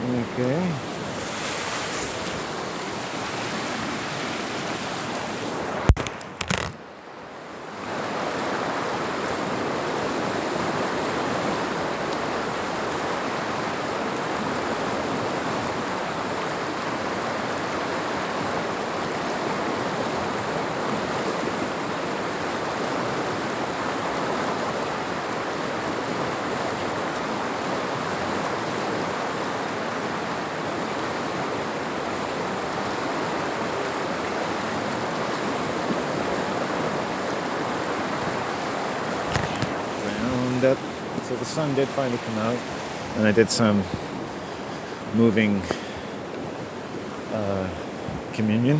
Okay. Round up. So the sun did finally come out, and I did some moving communion.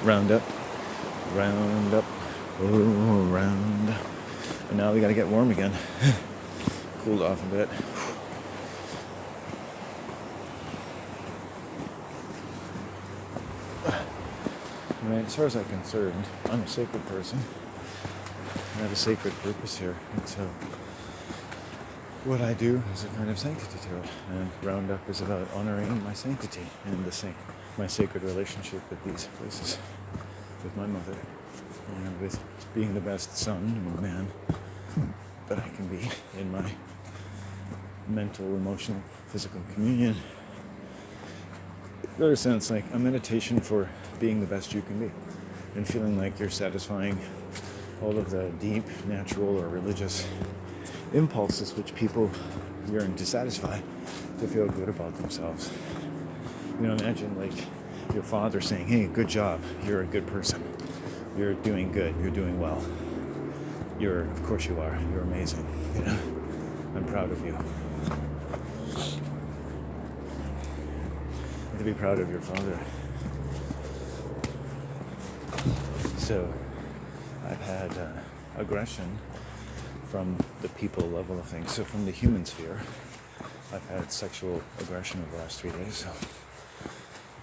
Round up, round up, oh, round. And now we gotta get warm again. Cooled off a bit. I mean, as far as I'm concerned, I'm a sacred person. I have a sacred purpose here, and so what I do has a kind of sanctity to it. And Roundup is about honoring my sanctity and my sacred relationship with these places, with my mother, and with being the best son and man that I can be in my mental, emotional, physical communion. In a sense, like a meditation for being the best you can be and feeling like you're satisfying all of the deep, natural, or religious impulses which people yearn to satisfy to feel good about themselves. You know, imagine like your father saying, "Hey, good job, you're a good person. You're doing good, you're doing well. Of course you are, you're amazing. You know, I'm proud of you." And to be proud of your father. So, I've had aggression from the people level of things. So from the human sphere, I've had sexual aggression over the last 3 days. So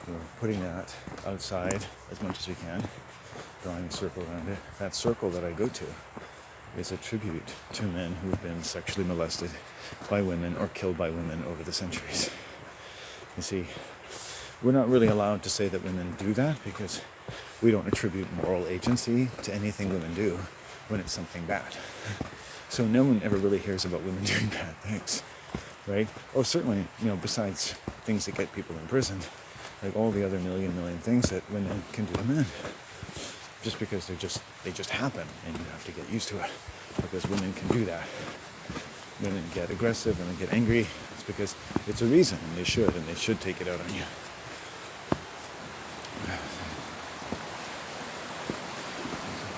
we're putting that outside as much as we can, drawing a circle around it. That circle that I go to is a tribute to men who've been sexually molested by women or killed by women over the centuries. You see, we're not really allowed to say that women do that because we don't attribute moral agency to anything women do when it's something bad. So no one ever really hears about women doing bad things, right? Or certainly, besides things that get people imprisoned, like all the other million things that women can do to men, just because they just happen, and you have to get used to it, because women can do that. Women get aggressive and they get angry. It's because it's a reason, and they should take it out on you.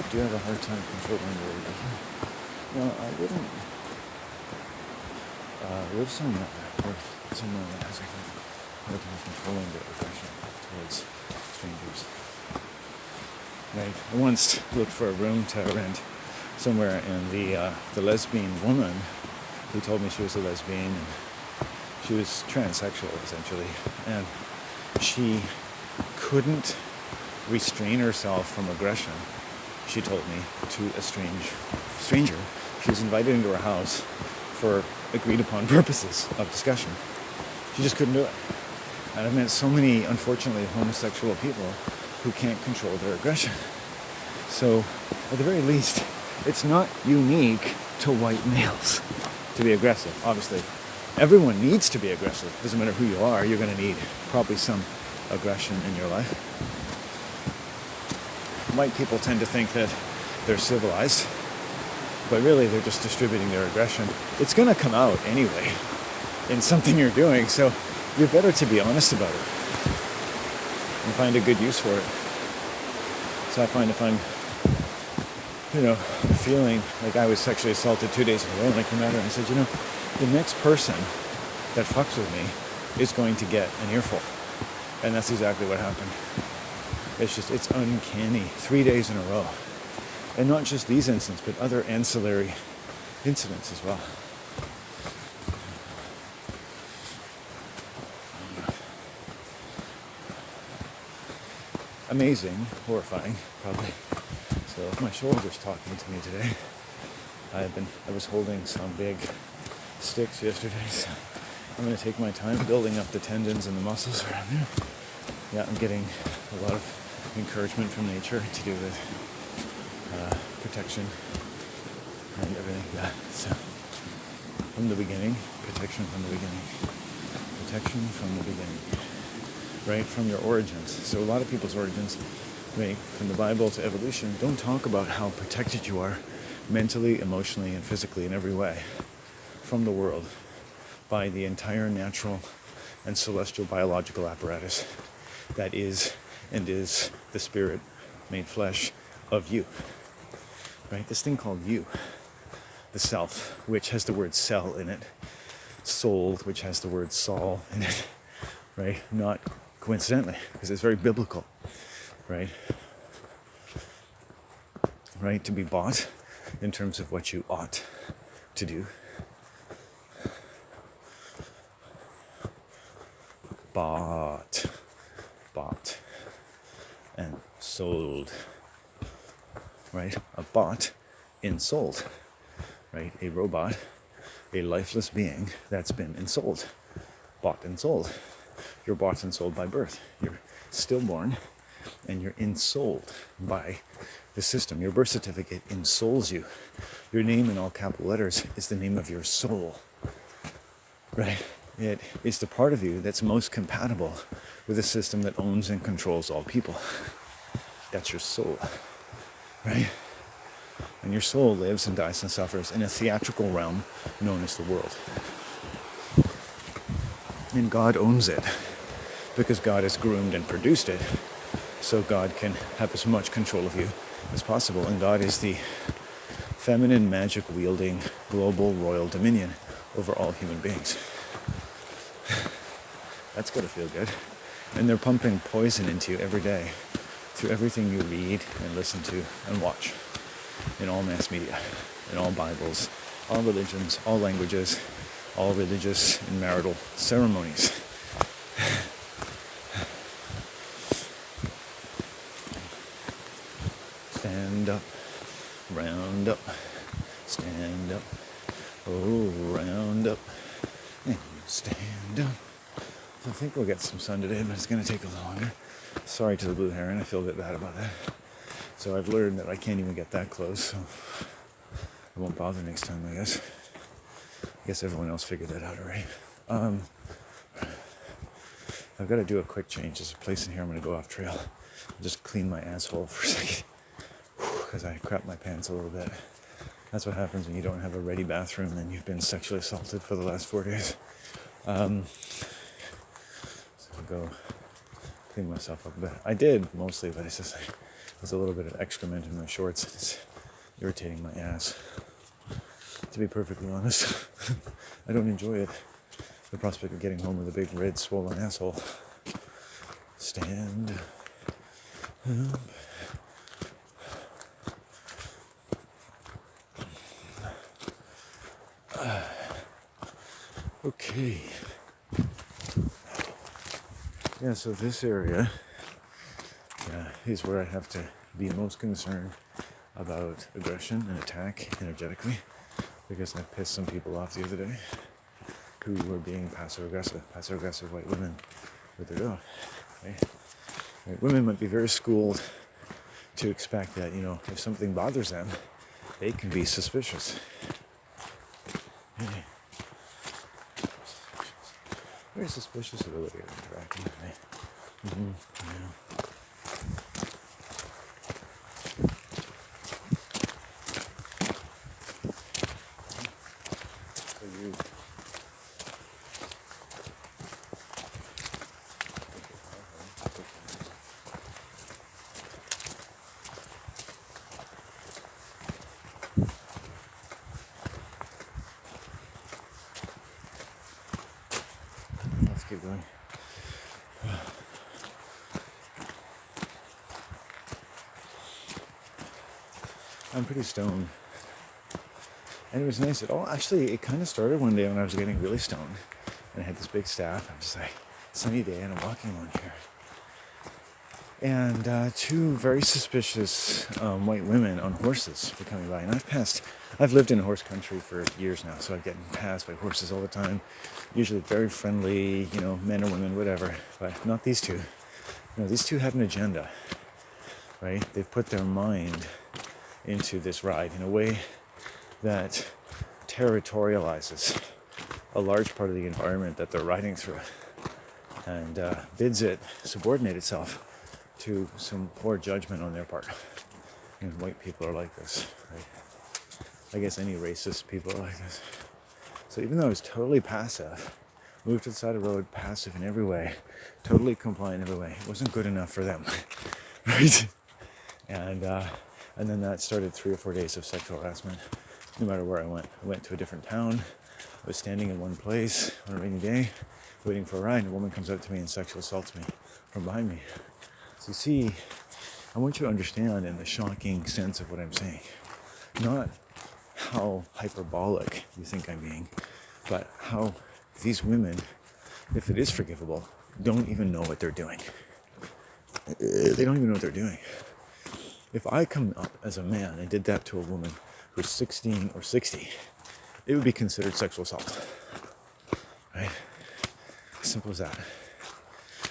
Do you have a hard time controlling your aggression? No, I wouldn't live somewhere that has a hard time controlling their aggression towards strangers. Right? I once looked for a room to rent somewhere, and the lesbian woman who told me she was a lesbian, and she was transsexual essentially, and she couldn't restrain herself from aggression, she told me, to a stranger. She was invited into her house for agreed upon purposes of discussion. She just couldn't do it. And I've met so many, unfortunately, homosexual people who can't control their aggression. So, at the very least, it's not unique to white males to be aggressive. Obviously, everyone needs to be aggressive. Doesn't matter who you are, you're going to need probably some aggression in your life. White people tend to think that they're civilized, but really they're just distributing their aggression. It's going to come out anyway in something you're doing, so you're better to be honest about it and find a good use for it. So I find if I'm, feeling like I was sexually assaulted 2 days in a row, and I come out and I said, the next person that fucks with me is going to get an earful. And that's exactly what happened. It's uncanny. 3 days in a row. And not just these incidents, but other ancillary incidents as well. Amazing, horrifying, probably. So my shoulder's talking to me today. I was holding some big sticks yesterday, so I'm going to take my time building up the tendons and the muscles around there. Yeah, I'm getting a lot of encouragement from nature to do with protection and everything. Yeah, so from the beginning, protection from the beginning. Protection from the beginning. Right, from your origins. So a lot of people's origins, right, from the Bible to evolution, don't talk about how protected you are mentally, emotionally, and physically in every way from the world by the entire natural and celestial biological apparatus that is and is the spirit made flesh of you. Right? This thing called you, the self, which has the word cell in it, soul, which has the word Saul in it, right? Not coincidentally, because it's very biblical, right? Right? To be bought in terms of what you ought to do. Bought, and sold, right? A bought in sold, right? A robot, a lifeless being that's been ensouled, bought and sold. You're bought and sold by birth. You're stillborn, and you're ensouled by the system. Your birth certificate ensouls you. Your name in all capital letters is the name of your soul, right? It is the part of you that's most compatible with a system that owns and controls all people. That's your soul, right? And your soul lives and dies and suffers in a theatrical realm known as the world. And God owns it because God has groomed and produced it, so God can have as much control of you as possible. And God is the feminine magic wielding global royal dominion over all human beings. That's got to feel good. And they're pumping poison into you every day through everything you read and listen to and watch in all mass media, in all Bibles, all religions, all languages, all religious and marital ceremonies. Stand up, round up, stand up, oh, round up, and stand up. I think we'll get some sun today, but it's going to take a little longer. Sorry to the blue heron, I feel a bit bad about that. So I've learned that I can't even get that close, so I won't bother next time, I guess. I guess everyone else figured that out already. I've got to do a quick change. There's a place in here I'm going to go off trail. I'll just clean my asshole for a second, because I crapped my pants a little bit. That's what happens when you don't have a ready bathroom and you've been sexually assaulted for the last 4 days. So I'll go clean myself up a bit. I did mostly, but it's just like there's a little bit of excrement in my shorts. It's irritating my ass. To be perfectly honest, I don't enjoy it. The prospect of getting home with a big red swollen asshole. Stand up. Okay. Yeah, so this area is where I have to be most concerned about aggression and attack energetically, because I pissed some people off the other day who were being passive-aggressive white women with their dog. Right? Right? Women might be very schooled to expect that, if something bothers them, they can be suspicious. Very suspicious of the way you're interacting with me. Yeah. Let's keep going. I'm pretty stoned. And it was nice. It kind of started one day when I was getting really stoned. And I had this big staff. I'm just like, sunny day and I'm walking on here. and two very suspicious white women on horses were coming by. And I've lived in horse country for years now, so I'm getting passed by horses all the time. Usually very friendly, men or women, whatever, but not these two. These two had an agenda, right? They've put their mind into this ride in a way that territorializes a large part of the environment that they're riding through and bids it subordinate itself to some poor judgment on their part. And white people are like this, right? I guess any racist people are like this. So even though I was totally passive, moved to the side of the road, passive in every way, totally compliant in every way, it wasn't good enough for them, right? And then that started 3 or 4 days of sexual harassment. No matter where I went to a different town. I was standing in one place on a rainy day, waiting for a ride, and a woman comes up to me and sexual assaults me from behind me. So you see, I want you to understand in the shocking sense of what I'm saying, not how hyperbolic you think I'm being, but how these women, if it is forgivable, don't even know what they're doing. They don't even know what they're doing. If I come up as a man and did that to a woman who's 16 or 60, it would be considered sexual assault. Right? Simple as that.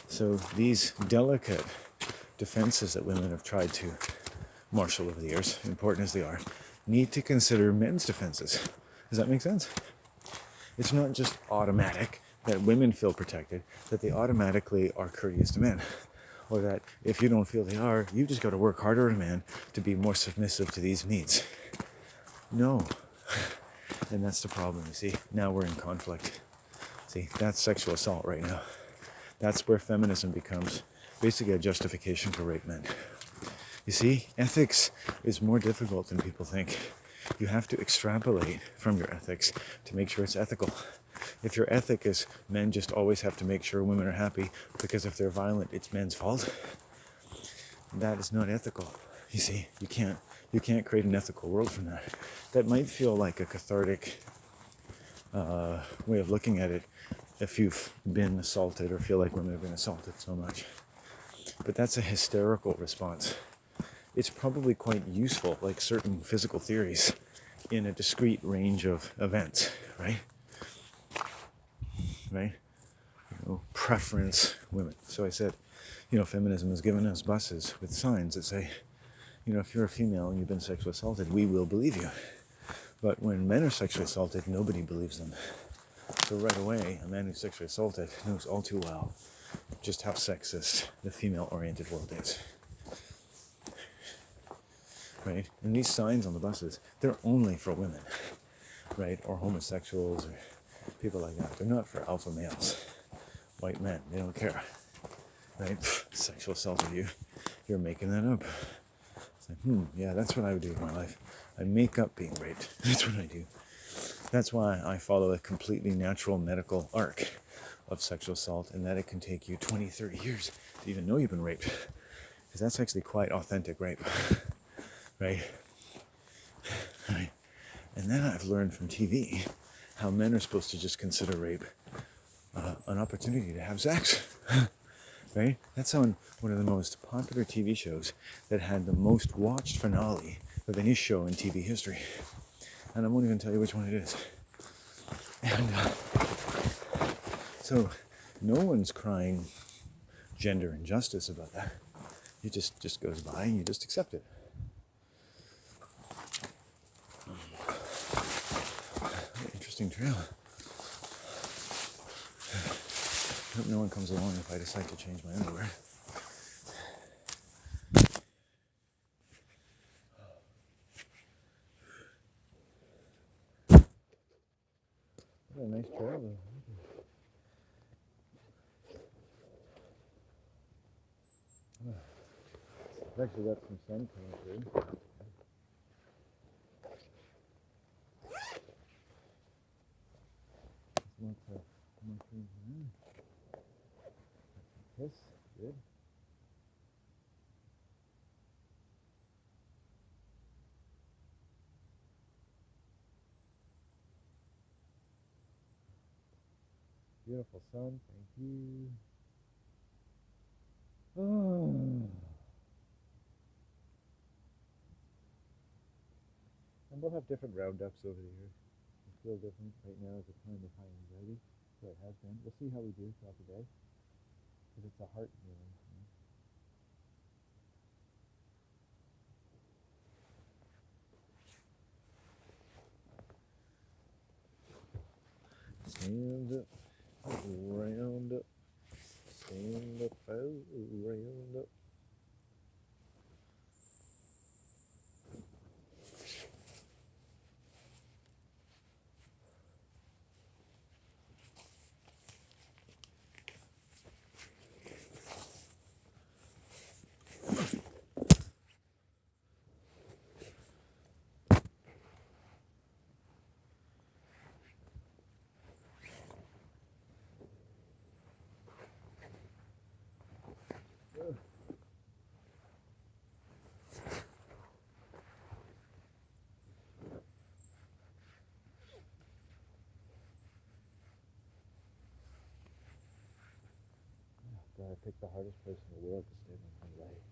So these delicate defenses that women have tried to marshal over the years, important as they are, need to consider men's defenses. Does that make sense? It's not just automatic that women feel protected, that they automatically are courteous to men. Or that if you don't feel they are, you just got to work harder as a man to be more submissive to these needs. No. And that's the problem, you see. Now we're in conflict. See, that's sexual assault right now. That's where feminism becomes basically a justification for rape men. You see, ethics is more difficult than people think. You have to extrapolate from your ethics to make sure it's ethical. If your ethic is men just always have to make sure women are happy because if they're violent, it's men's fault, that is not ethical. You see, you can't create an ethical world from that. That might feel like a cathartic way of looking at it if you've been assaulted or feel like women have been assaulted so much. But that's a hysterical response. It's probably quite useful, like certain physical theories, in a discrete range of events, right? Right? Preference women. So I said, feminism has given us buses with signs that say, if you're a female and you've been sexually assaulted, we will believe you. But when men are sexually assaulted, nobody believes them. So right away, a man who's sexually assaulted knows all too well just how sexist the female-oriented world is. Right? And these signs on the buses, they're only for women, right? Or homosexuals or people like that. They're not for alpha males. White men, they don't care. Right? Sexual assault of you. You're making that up. It's like, yeah, that's what I would do in my life. I make up being raped. That's what I do. That's why I follow a completely natural medical arc of sexual assault, and that it can take you 20, 30 years to even know you've been raped. Because that's actually quite authentic rape. Right? Right? And then I've learned from TV how men are supposed to just consider rape an opportunity to have sex. Right? That's on one of the most popular TV shows that had the most watched finale of any show in TV history. And I won't even tell you which one it is. And so no one's crying gender injustice about that. It just goes by and you just accept it. Interesting trail. I hope no one comes along if I decide to change my underwear. What a nice trail though. I've actually got some sun coming through. Yes, good. Beautiful sun, thank you. Oh. We'll have different roundups over the years. It feels different. Right now is a time of high anxiety, so it has been. We'll see how we do throughout the day, because it's a heart healing. Stand up, round up, stand up, round up. God, I picked the hardest place in the world to stand in my life.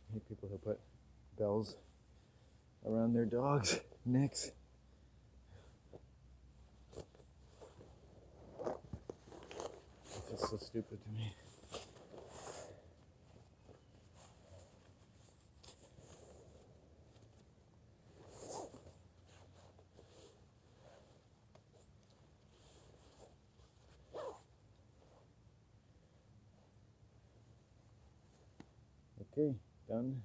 I hate people who put bells around their dogs' necks. It's just so stupid to me. Okay, done.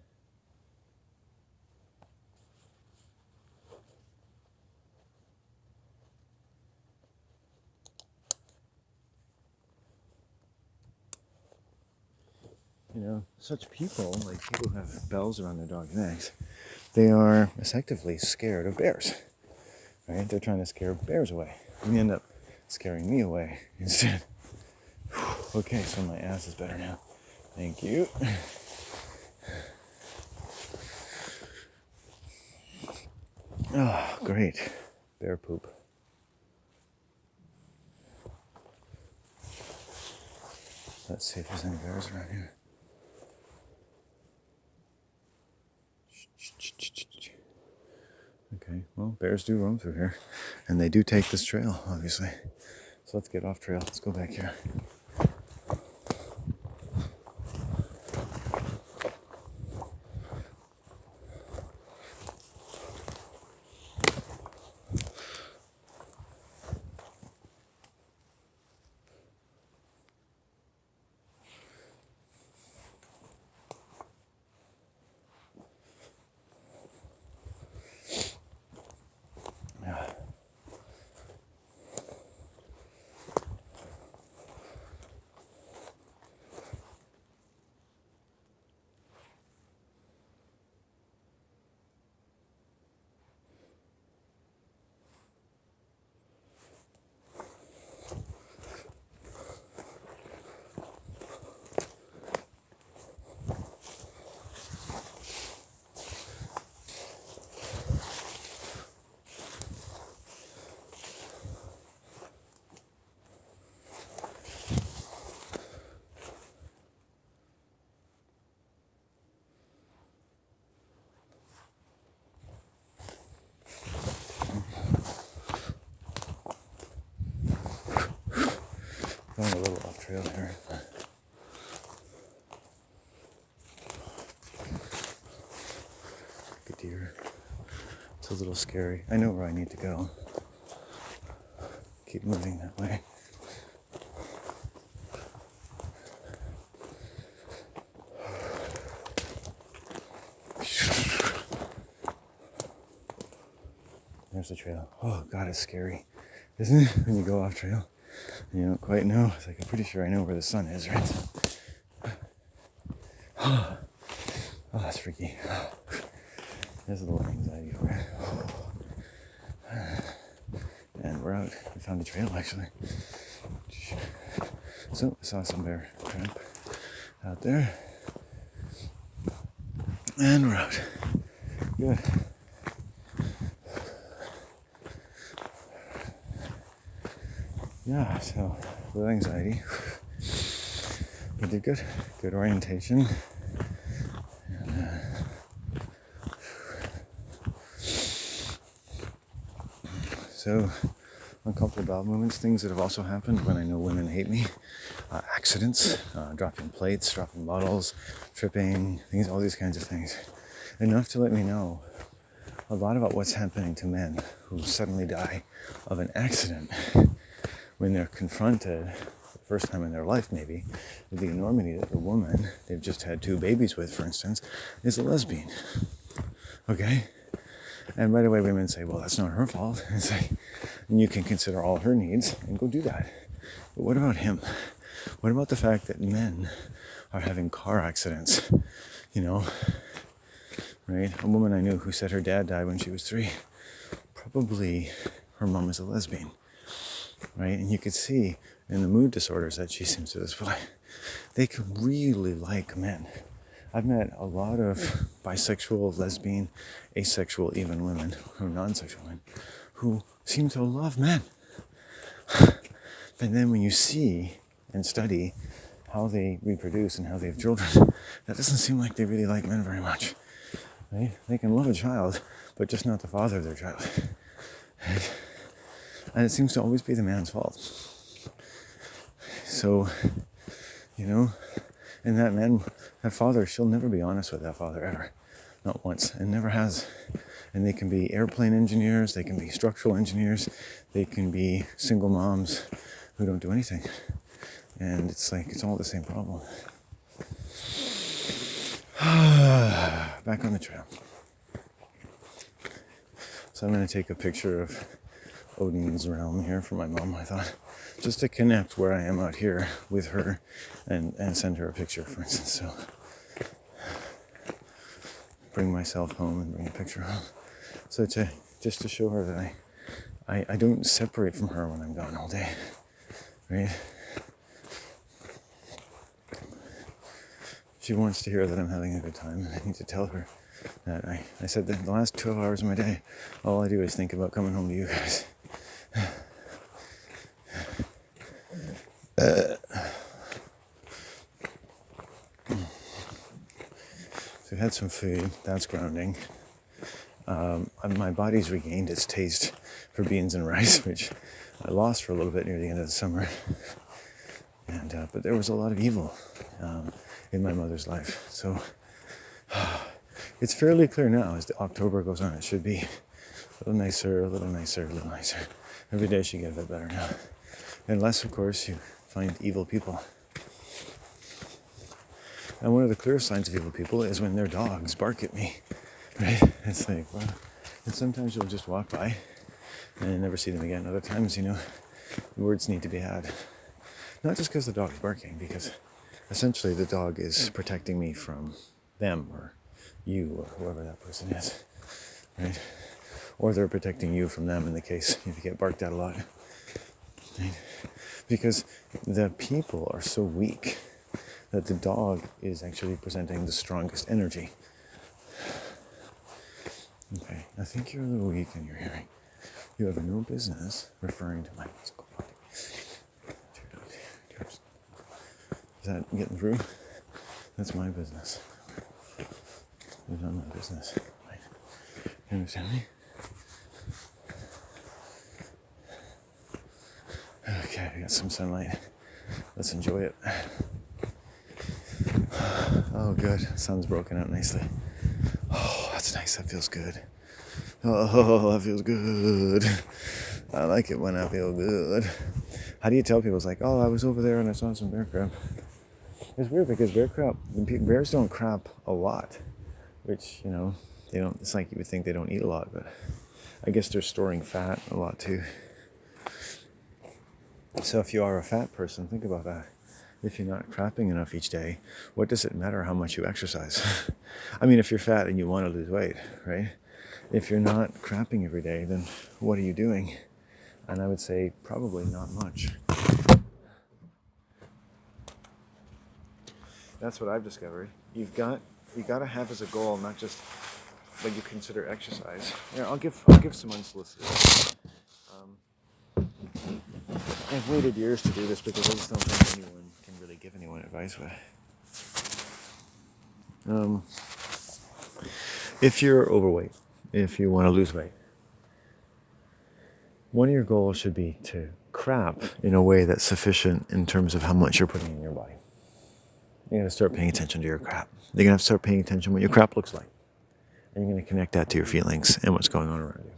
You know, such people, like people who have bells around their dog's necks, they are effectively scared of bears, right? They're trying to scare bears away. And they end up scaring me away instead. Okay, so my ass is better now. Thank you. Oh, great. Bear poop. Let's see if there's any bears around here. Okay, well, bears do roam through here, and they do take this trail, obviously. So let's get off trail. Let's go back here. Yeah. Going a little off trail here. Good deer. It's a little scary. I know where I need to go. Keep moving that way. There's the trail. Oh, God, it's scary, isn't it? When you go off trail, and you don't quite know. It's like, I'm pretty sure I know where the sun is, right? Oh, that's freaky. There's a little anxiety for it. And we're out. We found a trail, actually. So, I saw some bear tramp out there. And we're out. Good. Yeah, so with anxiety, we did good. Good orientation. And, so uncomfortable bowel movements, things that have also happened when I know women hate me. Accidents, dropping plates, dropping bottles, tripping, things, all these kinds of things. Enough to let me know a lot about what's happening to men who suddenly die of an accident when they're confronted, the first time in their life maybe, with the enormity that the woman they've just had 2 babies with, for instance, is a lesbian. Okay? And right away women say, well, that's not her fault. It's like, and you can consider all her needs and go do that. But what about him? What about the fact that men are having car accidents? You know, right? A woman I knew who said her dad died when she was 3. Probably her mom is a lesbian, right? And you could see in the mood disorders that she seems to display, they can really like men. I've met a lot of bisexual, lesbian, asexual, even women, or non-sexual men, who seem to love men. And then when you see and study how they reproduce and how they have children, that doesn't seem like they really like men very much. Right? They can love a child, but just not the father of their child. And it seems to always be the man's fault. So, you know, and that man, that father, she'll never be honest with that father ever. Not once, and never has. And they can be airplane engineers, they can be structural engineers, they can be single moms who don't do anything. And it's like, it's all the same problem. Back on the trail. So I'm going to take a picture of Odin's realm here for my mom, I thought. Just to connect where I am out here with her and send her a picture, for instance. So bring myself home and bring a picture home. So just to show her that I don't separate from her when I'm gone all day. Right? She wants to hear that I'm having a good time, and I need to tell her that I said that the last 12 hours of my day, all I do is think about coming home to you guys. So had some food. That's grounding. My body's regained its taste for beans and rice, which I lost for a little bit near the end of the summer. And but there was a lot of evil in my mother's life. So it's fairly clear now as the October goes on. It should be a little nicer, a little nicer, a little nicer. Every day should get a bit better now. Unless, of course, you find evil people. And one of the clear signs of evil people is when their dogs bark at me. Right? It's like, wow. And sometimes you'll just walk by and never see them again. Other times, words need to be had. Not just because the dog's barking, because essentially the dog is protecting me from them or you or whoever that person is, right? Or they're protecting you from them in the case if you get barked at a lot. Right? Because the people are so weak that the dog is actually presenting the strongest energy. Okay, I think you're a little weak in your hearing. You have no business referring to my physical body. Is that getting through? That's my business. It's not my business. Right? You understand me? Okay, we got some sunlight. Let's enjoy it. Oh, good. Sun's broken out nicely. Oh, that's nice. That feels good. Oh, that feels good. I like it when I feel good. How do you tell people? It's like, oh, I was over there and I saw some bear crap. It's weird because bears don't crap a lot, which, they don't, it's like you would think they don't eat a lot, but I guess they're storing fat a lot too. So if you are a fat person, think about that. If you're not crapping enough each day, what does it matter how much you exercise? I mean, if you're fat and you want to lose weight, right? If you're not crapping every day, then what are you doing? And I would say probably not much. That's what I've discovered. You got to have as a goal not just what you consider exercise. Here, I'll give some unsolicited. I've waited years to do this because I just don't think anyone can really give anyone advice with. If you're overweight, if you want to lose weight, one of your goals should be to crap in a way that's sufficient in terms of how much you're putting in your body. You're going to start paying attention to your crap. You're going to start paying attention to what your crap looks like. And you're going to connect that to your feelings and what's going on around you.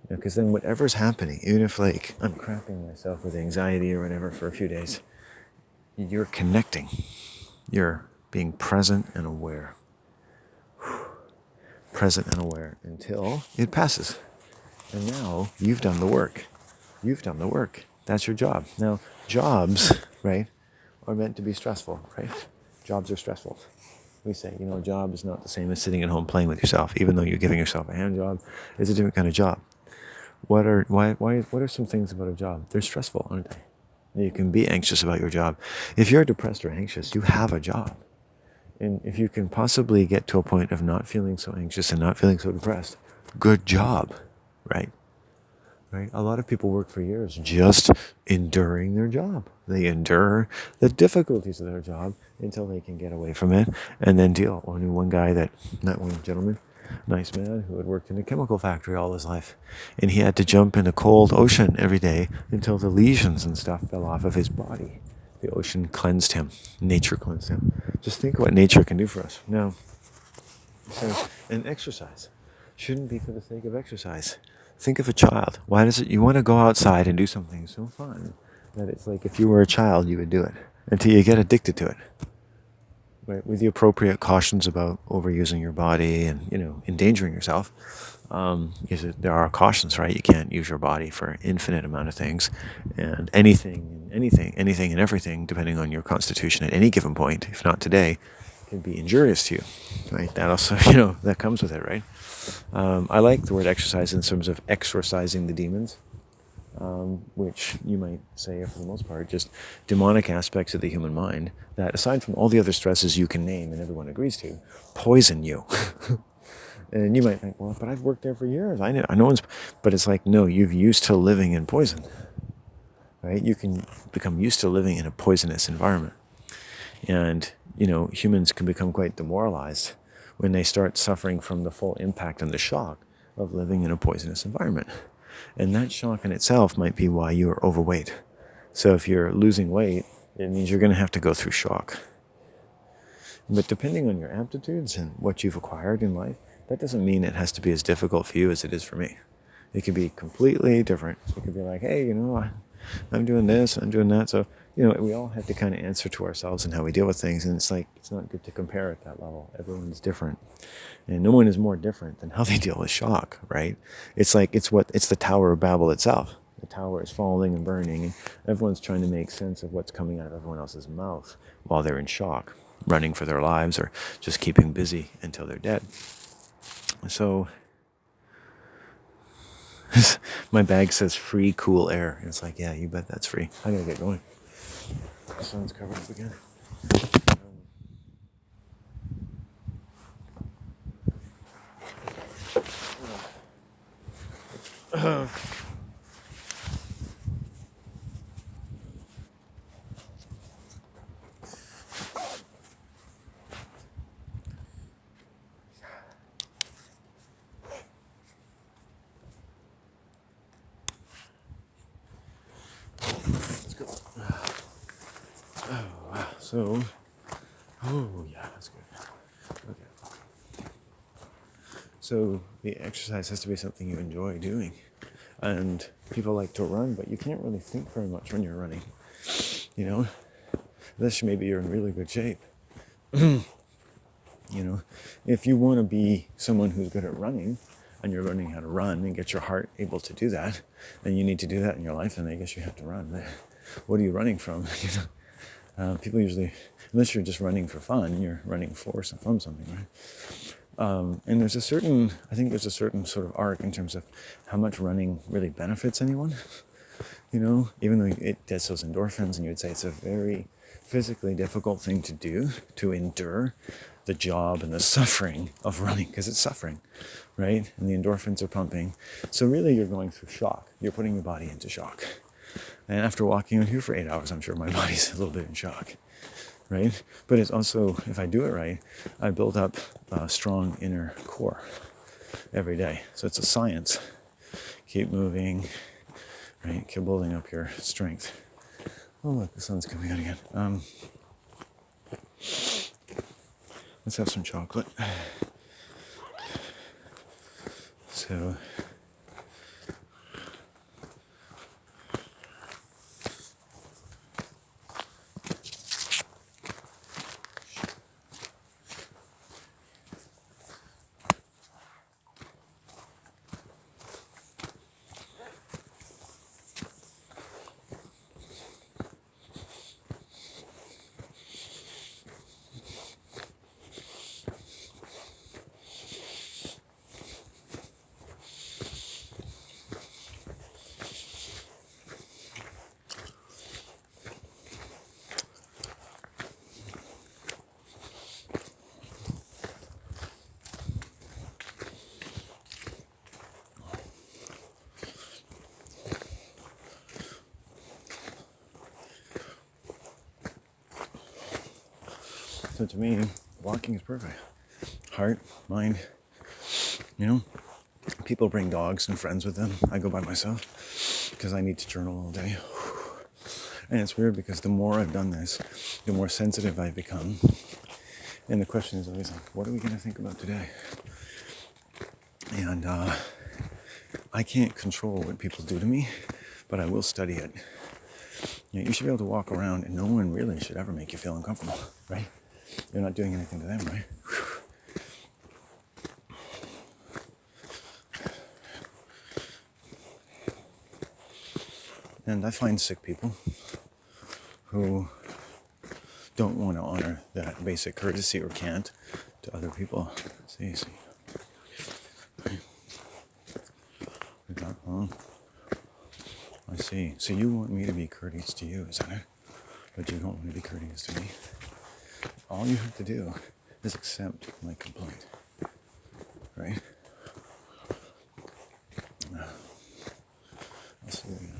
Because then whatever's happening, even if I'm crapping myself with anxiety or whatever for a few days, you're connecting. You're being present and aware. Present and aware until it passes. And now you've done the work. You've done the work. That's your job. Now, jobs, right, are meant to be stressful, right? Jobs are stressful. We say, a job is not the same as sitting at home playing with yourself, even though you're giving yourself a hand job. It's a different kind of job. What are some things about a job? They're stressful, aren't they? You can be anxious about your job. If you're depressed or anxious, you have a job. And if you can possibly get to a point of not feeling so anxious and not feeling so depressed, good job, right? Right? A lot of people work for years just enduring their job. They endure the difficulties of their job until they can get away from it and then deal. I knew one gentleman, nice man, who had worked in a chemical factory all his life. And he had to jump in a cold ocean every day until the lesions and stuff fell off of his body. The ocean cleansed him. Nature cleansed him. Just think what nature can do for us. Now, and exercise shouldn't be for the sake of exercise. Think of a child. Why does it? You want to go outside and do something so fun that it's like if you were a child, you would do it until you get addicted to it. Right? With the appropriate cautions about overusing your body and endangering yourself. Because there are cautions, right? You can't use your body for an infinite amount of things, and anything and everything, depending on your constitution at any given point, if not today, can be injurious to you. Right? That also, that comes with it, right? I like the word exercise in terms of exorcising the demons, which you might say are for the most part just demonic aspects of the human mind that, aside from all the other stresses you can name and everyone agrees to, poison you. And you might think, well, but I've worked there for years. I know, but it's like, no, you've used to living in poison, right? You can become used to living in a poisonous environment. And, humans can become quite demoralized when they start suffering from the full impact and the shock of living in a poisonous environment. And that shock in itself might be why you are overweight. So if you're losing weight, it means you're going to have to go through shock. But depending on your aptitudes and what you've acquired in life, that doesn't mean it has to be as difficult for you as it is for me. It could be completely different. It could be like, hey, I'm doing this, I'm doing that. So, we all have to kind of answer to ourselves and how we deal with things. And it's not good to compare at that level. Everyone's different. And no one is more different than how they deal with shock, right? It's the Tower of Babel itself. The tower is falling and burning, and everyone's trying to make sense of what's coming out of everyone else's mouth while they're in shock, running for their lives or just keeping busy until they're dead. So my bag says free cool air. And it's like, yeah, you bet that's free. I gotta get going. The sun's covered up again. Let's go. Oh, wow. So, yeah, that's good. Okay. So the exercise has to be something you enjoy doing. And people like to run, but you can't really think very much when you're running. Unless maybe you're in really good shape. If you want to be someone who's good at running, and you're learning how to run and get your heart able to do that, and you need to do that in your life, and I guess you have to run. What are you running from? People usually, unless you're just running for fun, you're running from something, right? And there's a certain sort of arc in terms of how much running really benefits anyone. Even though it gets those endorphins, and you would say it's a very physically difficult thing to do, to endure the job and the suffering of running, because it's suffering, right? And the endorphins are pumping. So really you're going through shock. You're putting your body into shock. And after walking on here for 8 hours, I'm sure my body's a little bit in shock, right? But it's also, if I do it right, I build up a strong inner core every day. So it's a science. Keep moving, right? Keep building up your strength. Oh, look, the sun's coming out again. Let's have some chocolate. So, So to me, walking is perfect. Heart, mind, people bring dogs and friends with them. I go by myself because I need to journal all day. And it's weird because the more I've done this, the more sensitive I've become. And the question is always like, what are we going to think about today? And I can't control what people do to me, but I will study it. You should be able to walk around and no one really should ever make you feel uncomfortable, right? You're not doing anything to them, right? And I find sick people who don't want to honor that basic courtesy or can't to other people. See. I see. So you want me to be courteous to you, is that it? But you don't want to be courteous to me. All you have to do is accept my complaint, right? I'll see you again.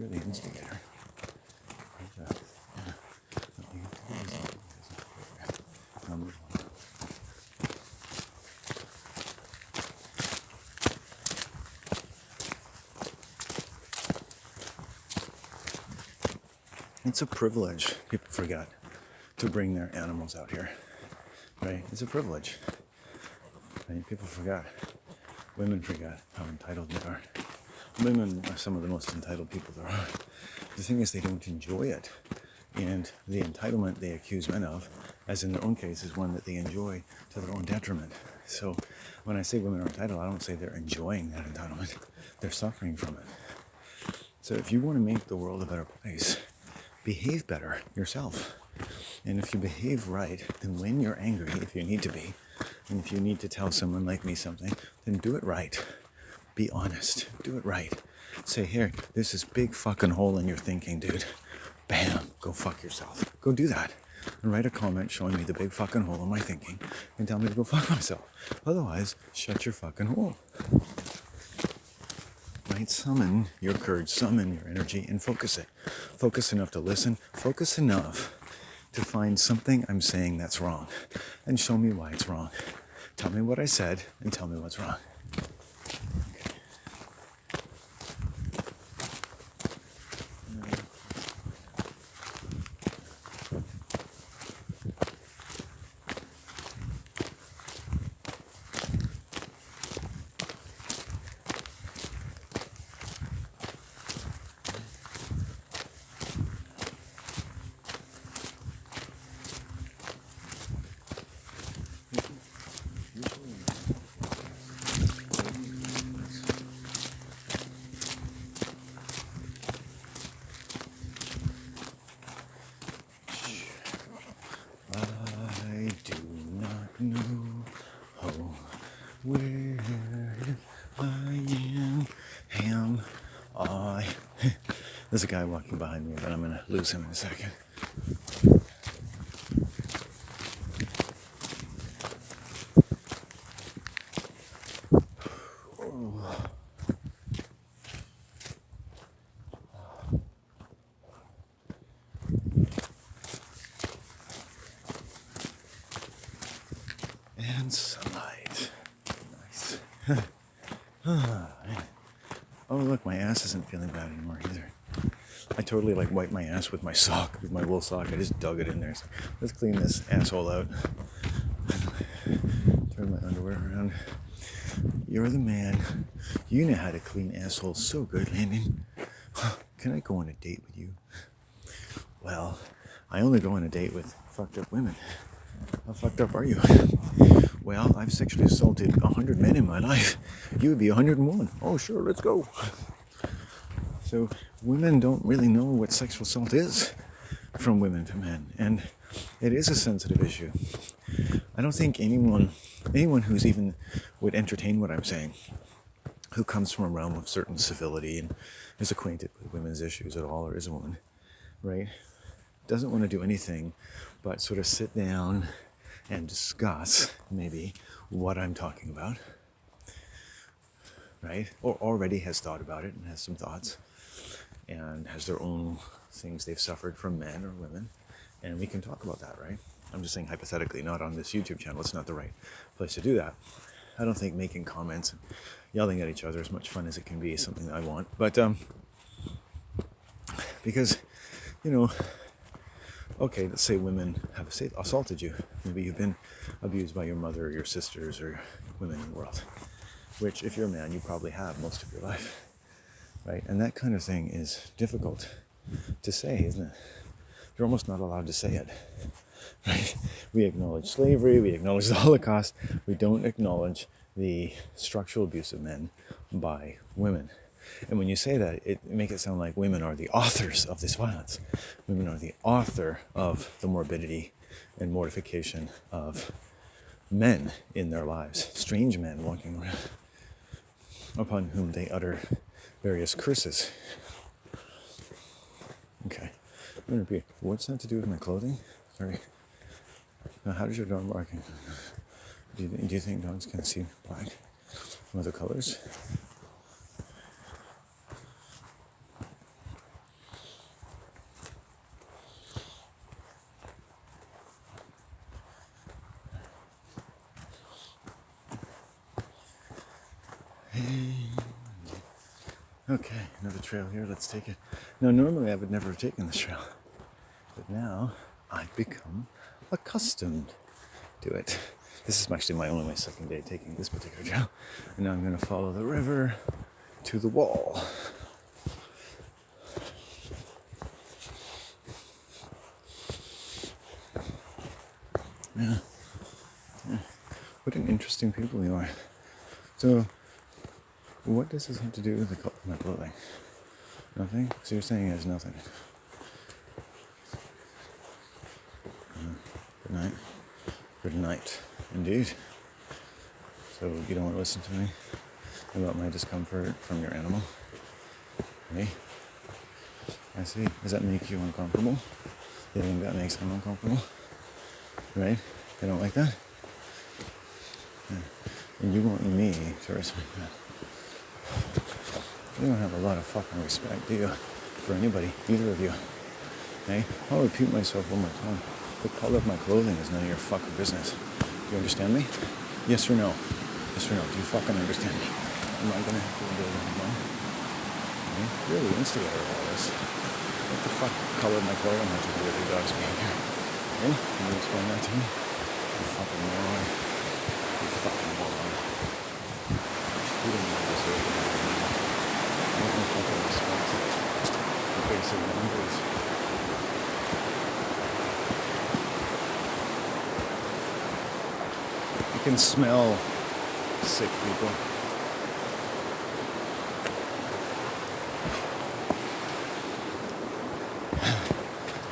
the instigator. Number one. It's a privilege, people forget, to bring their animals out here, right? It's a privilege. Right? People forget. Women forget how entitled they are. Women are some of the most entitled people there are. The thing is, they don't enjoy it. And the entitlement they accuse men of, as in their own case, is one that they enjoy to their own detriment. So when I say women are entitled, I don't say they're enjoying that entitlement. They're suffering from it. So if you want to make the world a better place, behave better yourself. And if you behave right, then when you're angry, if you need to be, and if you need to tell someone like me something, then do it right. Be honest. Do it right. Say, here, there's this big fucking hole in your thinking, dude. Bam, go fuck yourself. Go do that. And write a comment showing me the big fucking hole in my thinking and tell me to go fuck myself. Otherwise, shut your fucking hole. Right? Summon your courage, summon your energy, and focus it. Focus enough to listen. Focus enough to find something I'm saying that's wrong. And show me why it's wrong. Tell me what I said and tell me what's wrong. I do not know where I am. There's a guy walking behind me, but I'm going to lose him in a second. And sunlight. Nice. Oh, look, my ass isn't feeling bad anymore either. I totally wiped my ass with my sock, with my wool sock. I just dug it in there. So let's clean this asshole out. Turn my underwear around. You're the man. You know how to clean assholes so good, Landon. Can I go on a date with you? Well, I only go on a date with fucked up women. How fucked up are you? Well, I've sexually assaulted 100 men in my life. You would be 101. Oh, sure, let's go. So women don't really know what sexual assault is from women to men. And it is a sensitive issue. I don't think anyone who's even would entertain what I'm saying, who comes from a realm of certain civility and is acquainted with women's issues at all, or is a woman, right, doesn't want to do anything but sort of sit down and discuss maybe what I'm talking about, right? Or already has thought about it and has some thoughts and has their own things they've suffered from men or women, and we can talk about that, right? I'm just saying hypothetically, not on this YouTube channel. It's not the right place to do that. I don't think making comments and yelling at each other, as much fun as it can be, is something that I want. But because, okay, let's say women have assaulted you. Maybe you've been abused by your mother or your sisters or women in the world, which if you're a man, you probably have most of your life, right? And that kind of thing is difficult to say, isn't it? You're almost not allowed to say it, right? We acknowledge slavery, we acknowledge the Holocaust, we don't acknowledge the structural abuse of men by women. And when you say that, it makes it sound like women are the authors of this violence. Women are the author of the morbidity and mortification of men in their lives, strange men walking around, upon whom they utter various curses. Okay, I'm going to repeat. What's that to do with my clothing? Sorry. Now, how does your dog bark? Do you think dogs can see black from other colors? Okay, another trail here. Let's take it. Now, normally I would never have taken this trail, but now I've become accustomed to it. This is actually only my second day taking this particular trail, and now I'm going to follow the river to the wall. Yeah. What an interesting people you are. So, what does this have to do with the color of my clothing? Nothing? So you're saying it has nothing. Good night. Good night, indeed. So you don't want to listen to me about my discomfort from your animal? Me? I see. Does that make you uncomfortable? You think that makes them uncomfortable? Right? They don't like that? Yeah. And you want me to respect that? You don't have a lot of fucking respect, do you? For anybody, either of you. Hey? I'll repeat myself one more time. The color of my clothing is none of your fucking business. You understand me? Yes or no? Yes or no? Do you fucking understand me? Am I gonna have to do it again? Hey? You're the instigator of all this. What the fuck color of my clothing has to do with your dog's behavior? Hey? Can you explain that to me? You fucking moron. You fucking moron. You don't even deserve it. I don't think I respect the basic boundaries. You can smell sick people.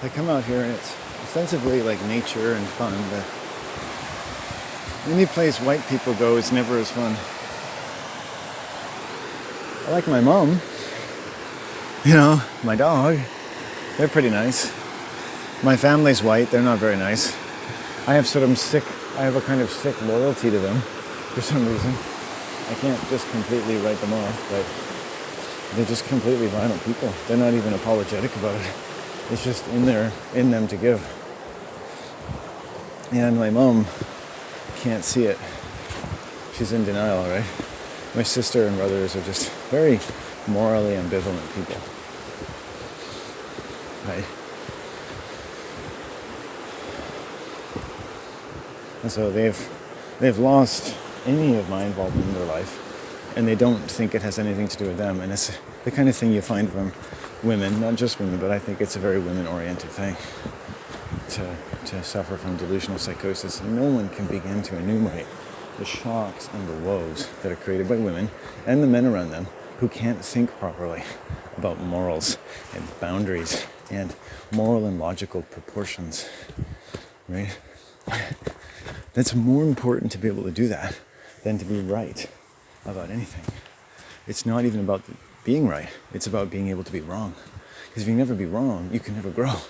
I come out here and it's ostensibly like nature and fun, but any place white people go is never as fun. I like my mom, my dog, they're pretty nice. My family's white, they're not very nice. I have a kind of sick loyalty to them for some reason. I can't just completely write them off, but they're just completely violent people. They're not even apologetic about it. It's just in them to give. And my mom can't see it. She's in denial, right? My sister and brothers are just very morally ambivalent people. Right? And so they've lost any of my involvement in their life, and they don't think it has anything to do with them. And it's the kind of thing you find from women, not just women, but I think it's a very women-oriented thing to suffer from delusional psychosis. And no one can begin to enumerate the shocks and the woes that are created by women and the men around them who can't think properly about morals and boundaries and moral and logical proportions, right? That's more important to be able to do that than to be right about anything. It's not even about being right. It's about being able to be wrong. Because if you never be wrong, you can never grow.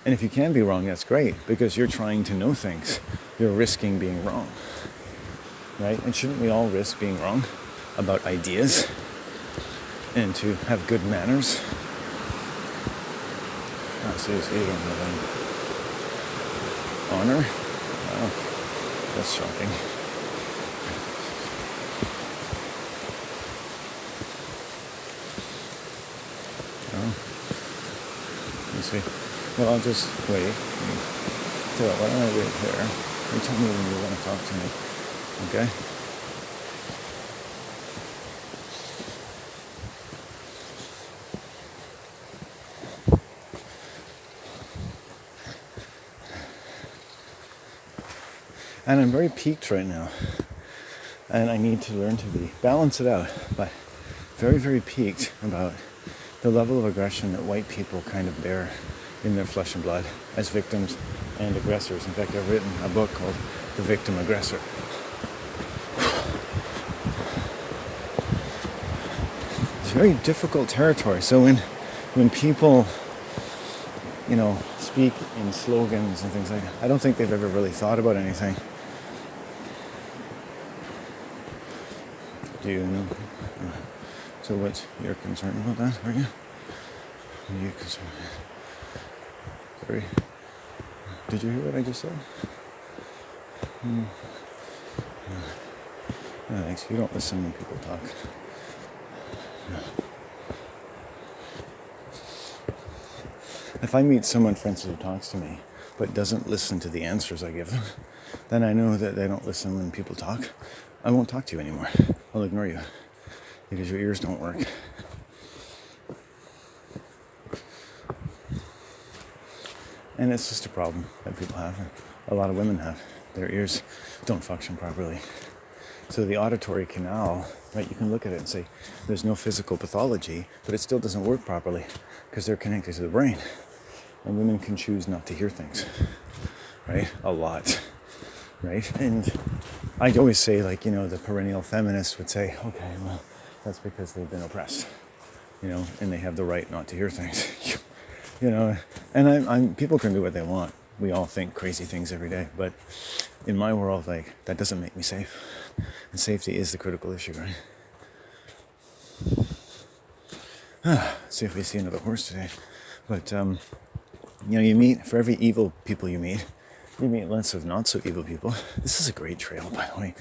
And if you can be wrong, that's great, because you're trying to know things. You're risking being wrong, right? And shouldn't we all risk being wrong about ideas and to have good manners? Oh, seriously, you don't have any honor? Wow, that's shocking. Oh, you see. Well, I'll just wait. So why don't I wait here? You tell me when you want to talk to me, okay? And I'm very peaked right now. And I need to learn to balance it out, but very, very peaked about the level of aggression that white people kind of bear in their flesh and blood as victims and aggressors. In fact, I've written a book called The Victim Aggressor. It's very difficult territory. So when people, speak in slogans and things like that, I don't think they've ever really thought about anything. Do you know? So what's your concern about that, are you? What are you concerned about? Sorry. Did you hear what I just said? No, thanks. You don't listen when people talk. If I meet someone, for instance, who talks to me but doesn't listen to the answers I give them, then I know that they don't listen when people talk. I won't talk to you anymore. I'll ignore you because your ears don't work. And it's just a problem that people have. A lot of women have. Their ears don't function properly. So the auditory canal, right, you can look at it and say there's no physical pathology, but it still doesn't work properly because they're connected to the brain. And women can choose not to hear things, right? A lot, right? And I always say, like, the perennial feminist would say, okay, well, that's because they've been oppressed, and they have the right not to hear things, And I'm people can do what they want. We all think crazy things every day, but in my world, like, that doesn't make me safe. And safety is the critical issue, right? See if we see another horse today. But, you meet, for every evil people you meet lots of not so evil people. This is a great trail, by the way.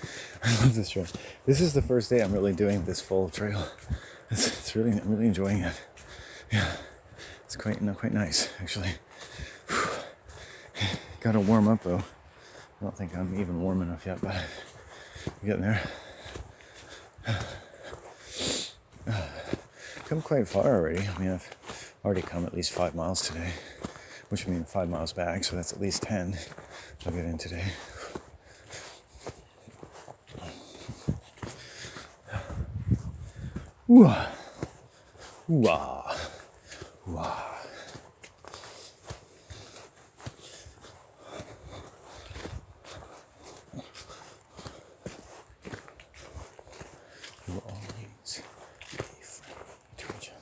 I love this trail. This is the first day I'm really doing this full trail. I'm really enjoying it. Yeah, it's quite nice, actually. Gotta warm up though. I don't think I'm even warm enough yet, but I'm getting there. Come quite far already. I mean, I've already come at least 5 miles today, which means 5 miles back, so that's at least 10 I'll get in today. Ooh-ah. Ooh-ah. Ooh-ah. We'll always be friendly to each other.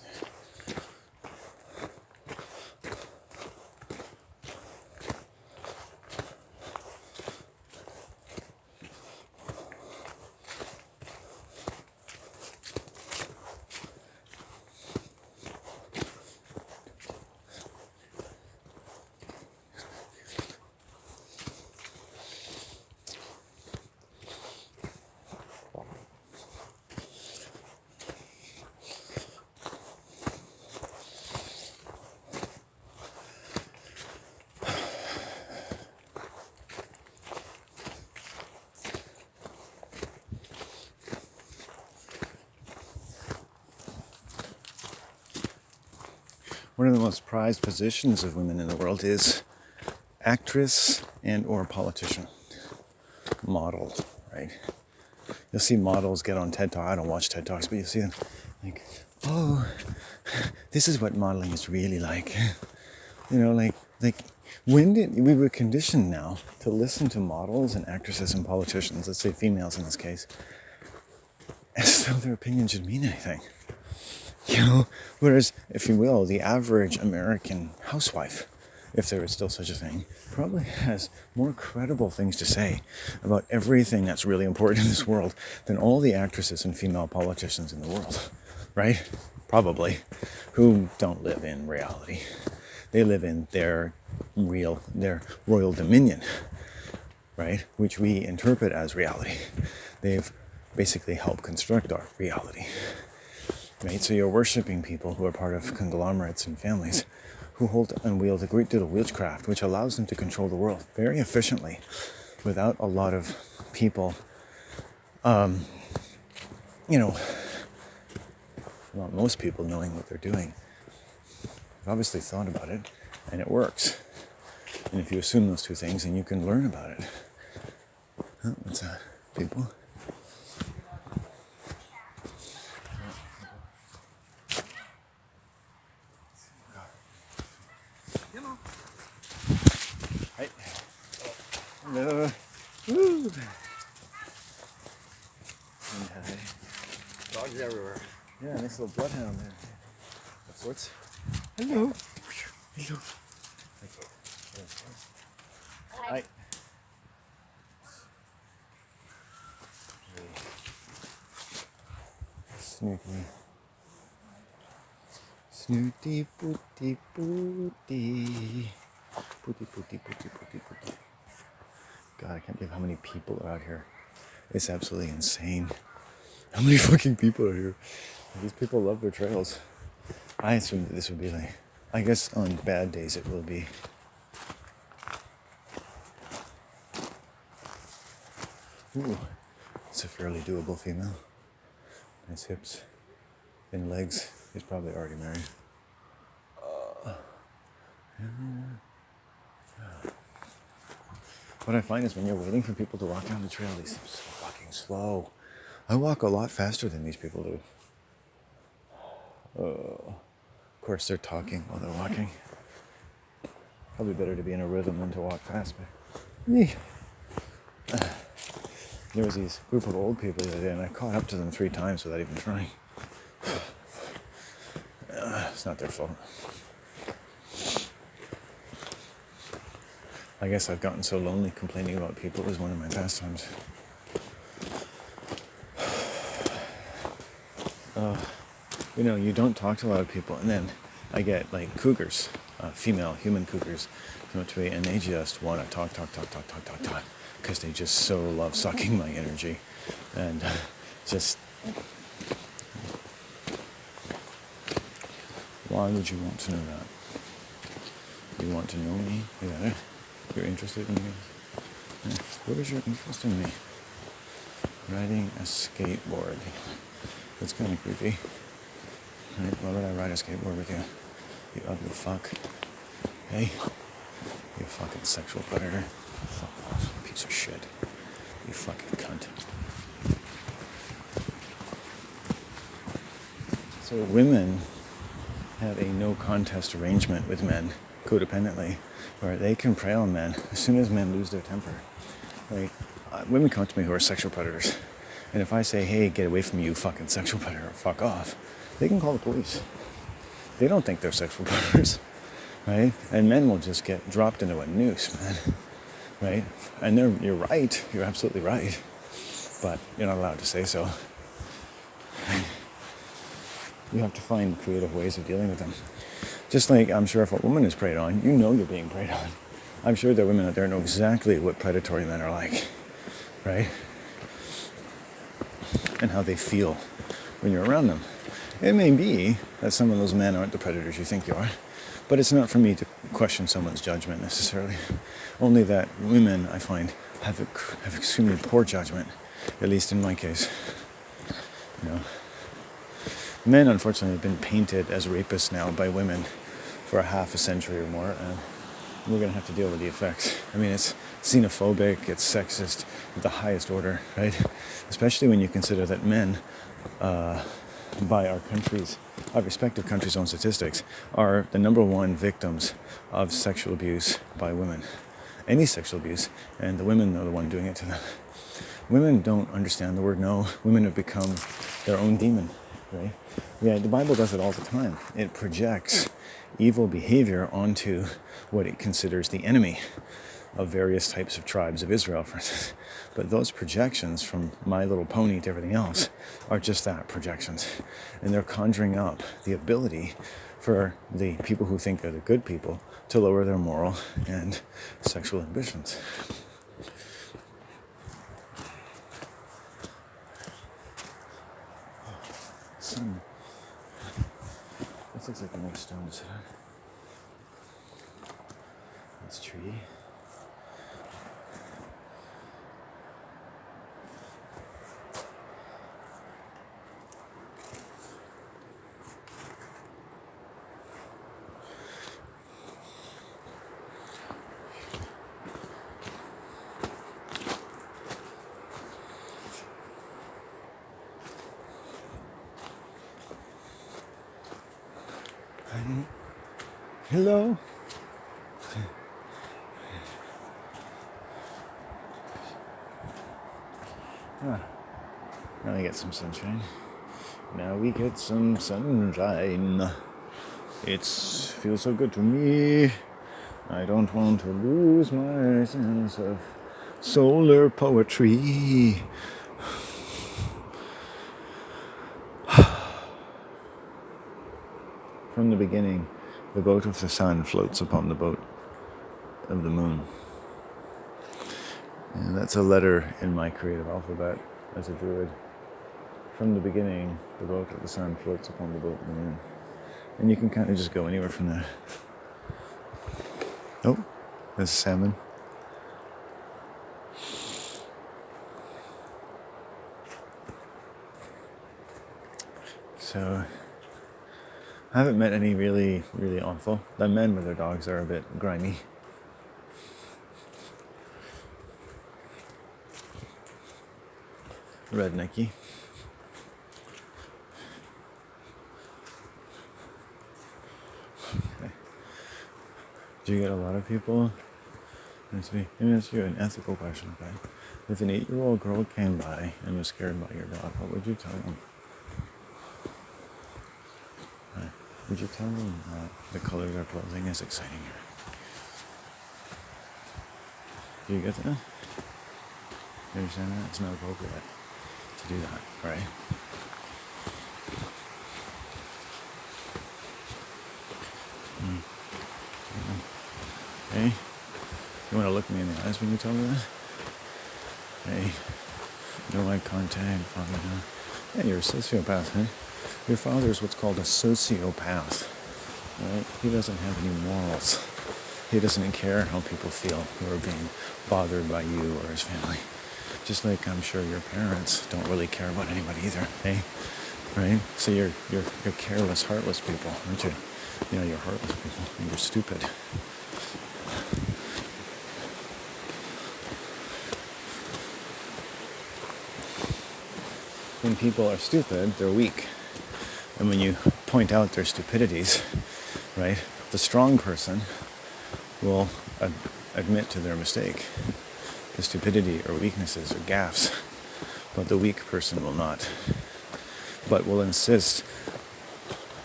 One of the most prized positions of women in the world is actress and or politician. Model, right? You'll see models get on TED Talk. I don't watch TED Talks, but you'll see them like, oh, this is what modeling is really like. Like when did we were conditioned now to listen to models and actresses and politicians, let's say females in this case, as though their opinion should mean anything. Whereas, if you will, the average American housewife, if there is still such a thing, probably has more credible things to say about everything that's really important in this world than all the actresses and female politicians in the world, right? Probably, who don't live in reality. They live in their royal dominion, right? Which we interpret as reality. They've basically helped construct our reality. Right? So you're worshipping people who are part of conglomerates and families who hold and wield a great deal of witchcraft, which allows them to control the world very efficiently without a lot of people, not most people knowing what they're doing. I've obviously thought about it, and it works. And if you assume those two things, then you can learn about it. What's that, people? Hi. Hello. Woo. And hi. Dogs everywhere. Yeah, nice little bloodhound there. Of sorts. Hello. Hello. Hi. Snooty. Snooty booty booty. Booty booty booty booty booty. God, I can't believe how many people are out here. It's absolutely insane. How many fucking people are here? These people love their trails. I assumed that this would be like, I guess on bad days it will be. Ooh, it's a fairly doable female. Nice hips, thin legs. He's probably already married. What I find is when you're waiting for people to walk down the trail, they seem so fucking slow. I walk a lot faster than these people do. Of course, they're talking while they're walking. Probably better to be in a rhythm than to walk fast, but there was this group of old people the other day, and I caught up to them 3 times without even trying. It's not their fault. I guess I've gotten so lonely complaining about people is one of my pastimes. You don't talk to a lot of people, and then I get like cougars, female human cougars, come up to me, and they just want to talk, because they just so love sucking my energy, and just. Why would you want to know that? You want to know me? Yeah. You're interested in me? Yeah. What is your interest in me? Riding a skateboard. That's kind of creepy. Right? Why would I ride a skateboard with you? You ugly fuck. Hey? You fucking sexual predator. Fuck off, piece of shit. You fucking cunt. So women have a no contest arrangement with men codependently, where they can prey on men as soon as men lose their temper. Right? Women come to me who are sexual predators, and if I say, hey, get away from me, you fucking sexual predator, fuck off, they can call the police. They don't think they're sexual predators, right? And men will just get dropped into a noose, man, right? And you're right, you're absolutely right, but you're not allowed to say so. You have to find creative ways of dealing with them. Just like I'm sure if a woman is preyed on, you know you're being preyed on. I'm sure there are women out there who know exactly what predatory men are like, right? And how they feel when you're around them. It may be that some of those men aren't the predators you think you are, but it's not for me to question someone's judgment necessarily. Only that women, I find, have extremely poor judgment, at least in my case. Men, unfortunately, have been painted as rapists now by women for a half a century or more, and we're going to have to deal with the effects. I mean, it's xenophobic, it's sexist at the highest order, right? Especially when you consider that men, by our respective countries' own statistics, are the number 1 victims of sexual abuse by women. Any sexual abuse, and the women are the one doing it to them. Women don't understand the word no. Women have become their own demon, right? Yeah, the Bible does it all the time. It projects evil behavior onto what it considers the enemy of various types of tribes of Israel, for instance. But those projections, from My Little Pony to everything else, are just that, projections. And they're conjuring up the ability for the people who think they're the good people to lower their moral and sexual ambitions. Sun. This looks like a nice stone to sit on. This tree. Hello. Now we get some sunshine. Now we get some sunshine. It feels so good to me. I don't want to lose my sense of solar poetry. From the beginning, the boat of the sun floats upon the boat of the moon. And that's a letter in my creative alphabet as a druid. from the beginning, the boat of the sun floats upon the boat of the moon. And you can kind of just go anywhere from there. Oh, there's salmon. So, I haven't met any really, really awful. The men with their dogs are a bit grimy. Rednecky. Okay. Do you get a lot of people? Let me ask you an ethical question, okay? If an 8-year-old girl came by and was scared by your dog, what would you tell them? Would you tell them that the color of their clothing is exciting her? Do you get that? You understand that? It's not appropriate to do that, right? Hey, you want to look me in the eyes when you tell me that? Hey, no eye contact, probably not. Yeah, you're a sociopath, huh? Your father is what's called a sociopath, right? He doesn't have any morals. He doesn't care how people feel who are being bothered by you or his family. Just like I'm sure your parents don't really care about anybody either, hey? Right? So you're careless, heartless people, aren't you? You know, you're heartless people, and you're stupid. When people are stupid, they're weak. And when you point out their stupidities, right, the strong person will admit to their mistake, the stupidity or weaknesses or gaffes, but the weak person will not, but will insist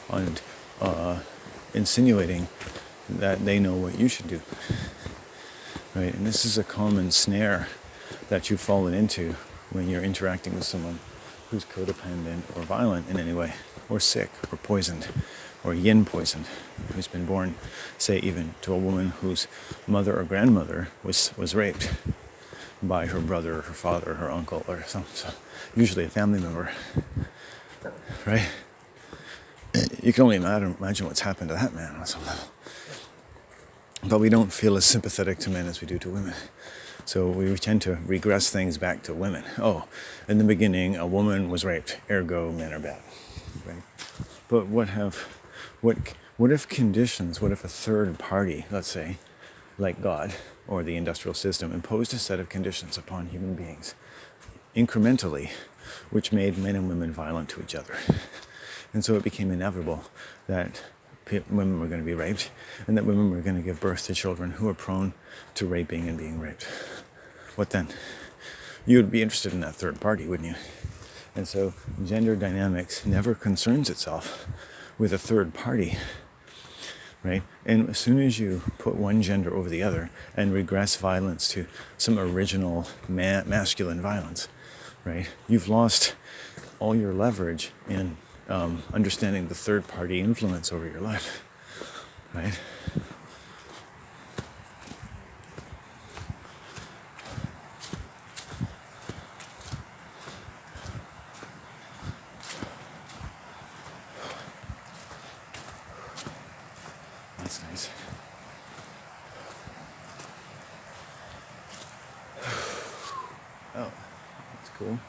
on insinuating that they know what you should do, right? And this is a common snare that you've fallen into when you're interacting with someone who's codependent or violent in any way, or sick, or poisoned, or yin poisoned, who's been born, say, even to a woman whose mother or grandmother was raped by her brother, her father, her uncle, or usually a family member, right? You can only imagine what's happened to that man on some level. But we don't feel as sympathetic to men as we do to women. So we tend to regress things back to women. Oh, in the beginning, a woman was raped, ergo men are bad, right? But what if conditions, what if a third party, let's say, like God or the industrial system, imposed a set of conditions upon human beings incrementally, which made men and women violent to each other? And so it became inevitable that women were going to be raped, and that women were going to give birth to children who are prone to raping and being raped. What then? You would be interested in that third party, wouldn't you? And so gender dynamics never concerns itself with a third party, right? And as soon as you put one gender over the other and regress violence to some original masculine violence, right, you've lost all your leverage in understanding the third party influence over your life, right? That's nice. Oh, that's cool.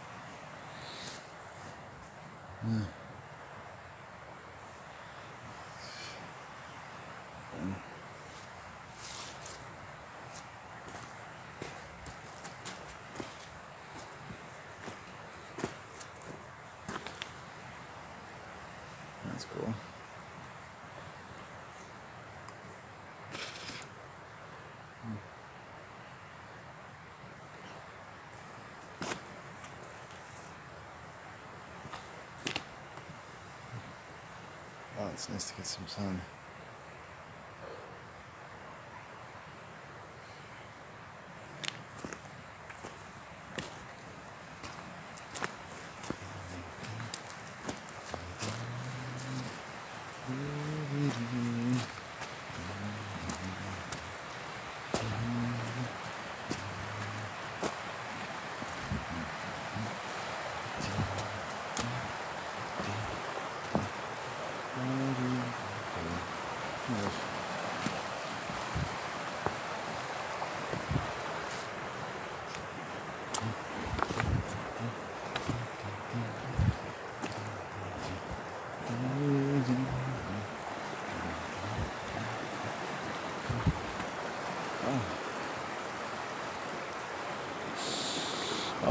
That's cool. Oh, it's nice to get some sun.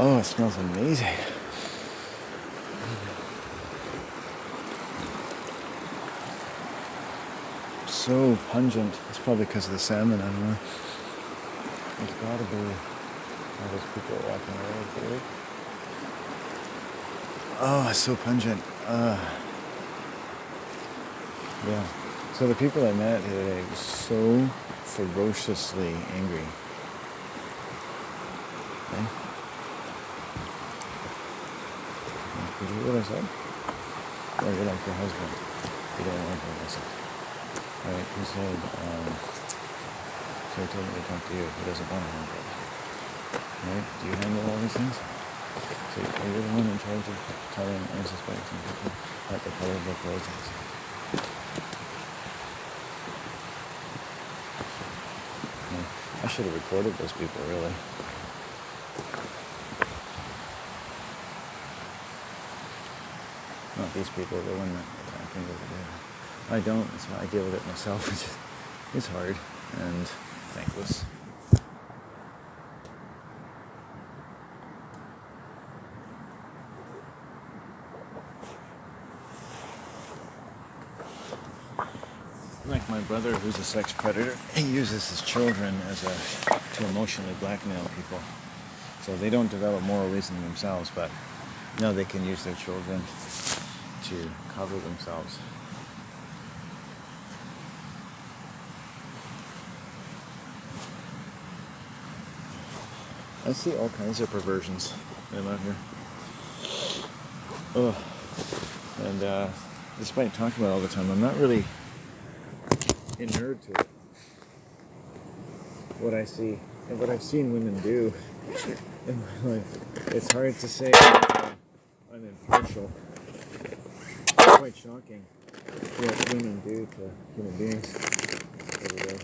Oh, it smells amazing. So pungent. It's probably because of the salmon, I don't know. There's gotta be all those people walking around. Oh, it's so pungent. Yeah. So the people I met the other day were so ferociously angry. Okay? Did you hear what I said? Or you're like your husband. You don't like what I said. Alright, he said, so he told me to talk to you. He doesn't want to handle it. Right? Do you handle all these things? So are you the one in charge of telling unsuspecting people about the color of their clothes? Yeah. I should have recorded those people, really. Not these people, the one that attacked me over there. I don't, so I deal with it myself. It's hard and thankless. Like my brother, who's a sex predator, he uses his children to emotionally blackmail people. So they don't develop moral reasoning themselves, but now they can use their children to cover themselves. I see all kinds of perversions that out here. Ugh. And despite talking about it all the time, I'm not really inured to it. What I see and what I've seen women do in my life, it's hard to say I'm impartial. It's quite shocking what women do to human beings every day.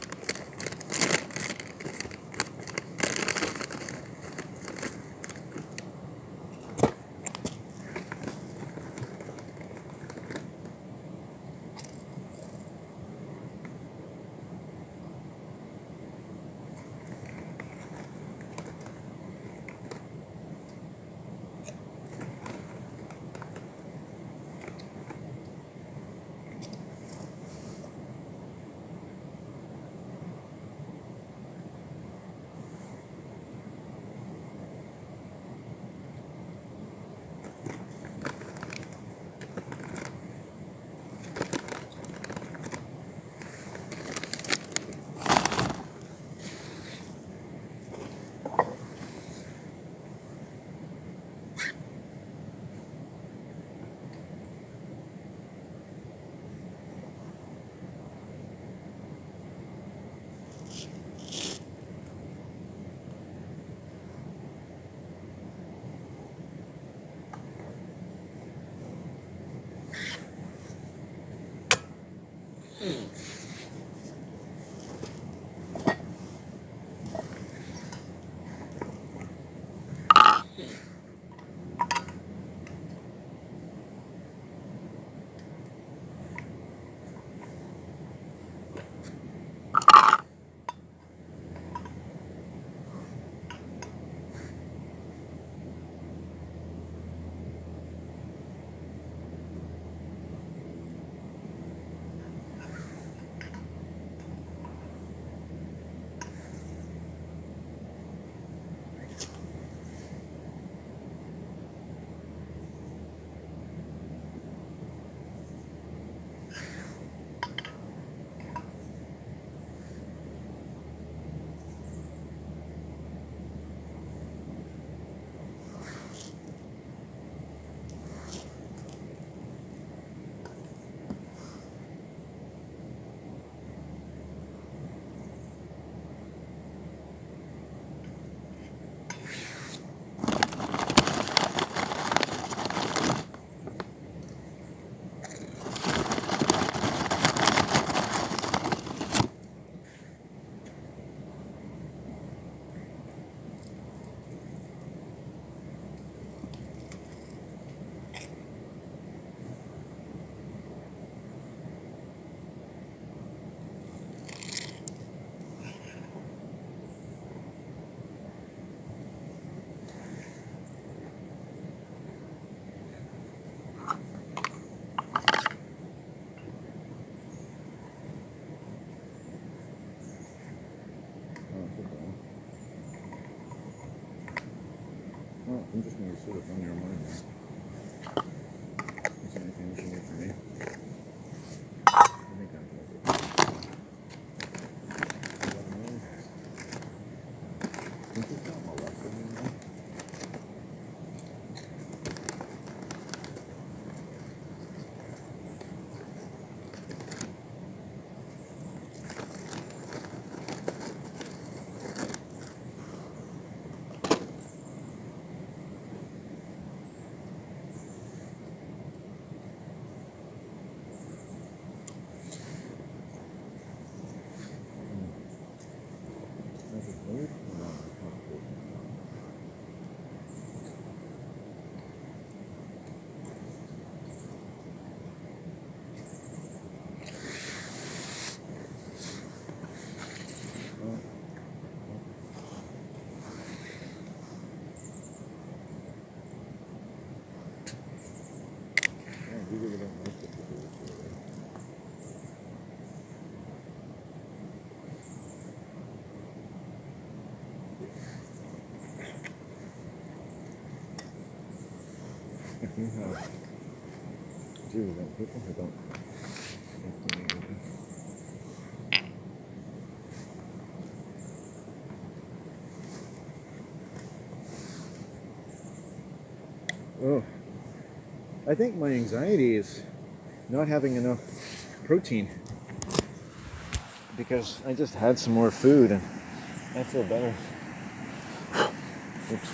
Well, I'm just going to sit up on your mind now. Is there anything you can do for me? I think I'm good. Watermelon? Think you've got molested anymore? That's a food? No, it's not food. Oh, yeah, you really don't like it. If you have zero people who don't like to eat it. Oh, I think my anxiety is not having enough protein because I just had some more food and I feel better. Oops.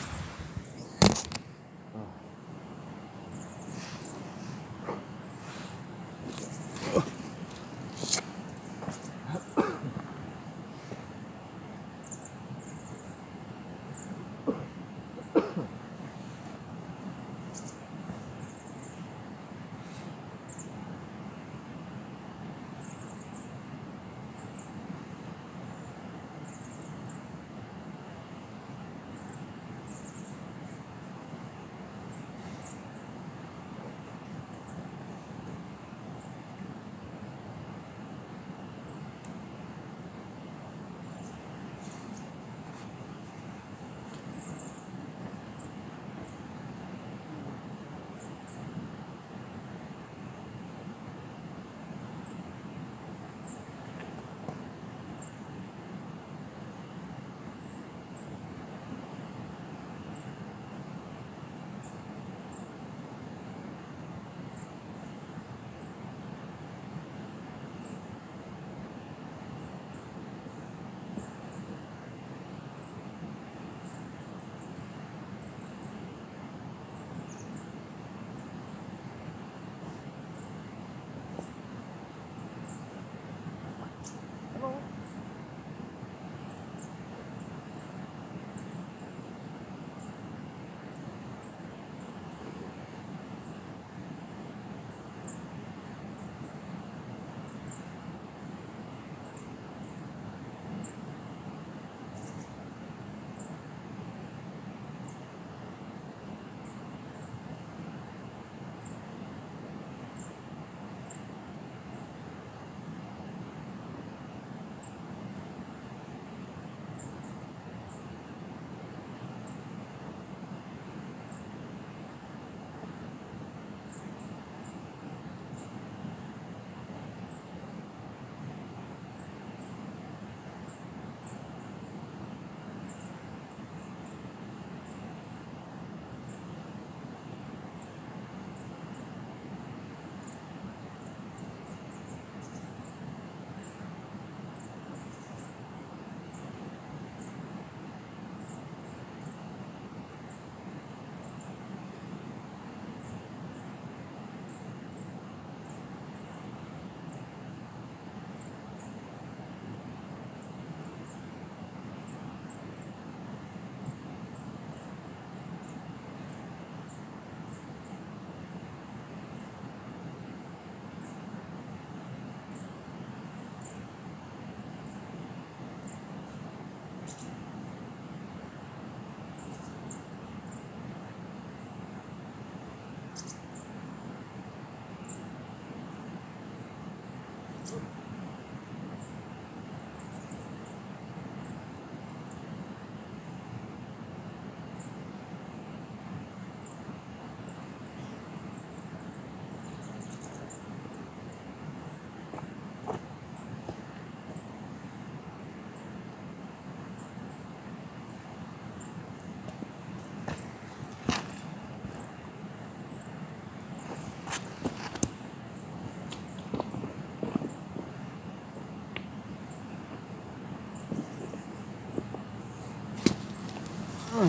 Just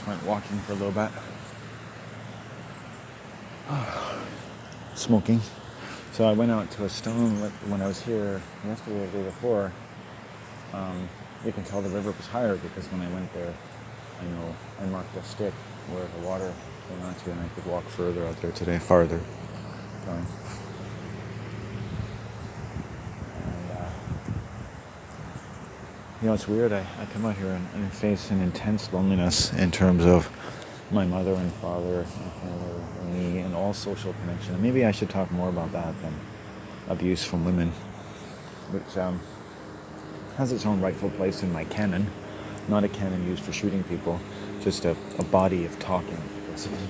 went walking for a little bit. Smoking. So I went out to a stone when I was here yesterday or the day before. You can tell the river was higher because when I went there, I know I marked a stick where the water came onto, and I could walk further out there today, farther. And, it's weird. I come out here and face an intense loneliness in terms of my mother and father and family and me and all social connection. And maybe I should talk more about that than abuse from women, which has its own rightful place in my canon. Not a canon used for shooting people, just a body of talking, basically.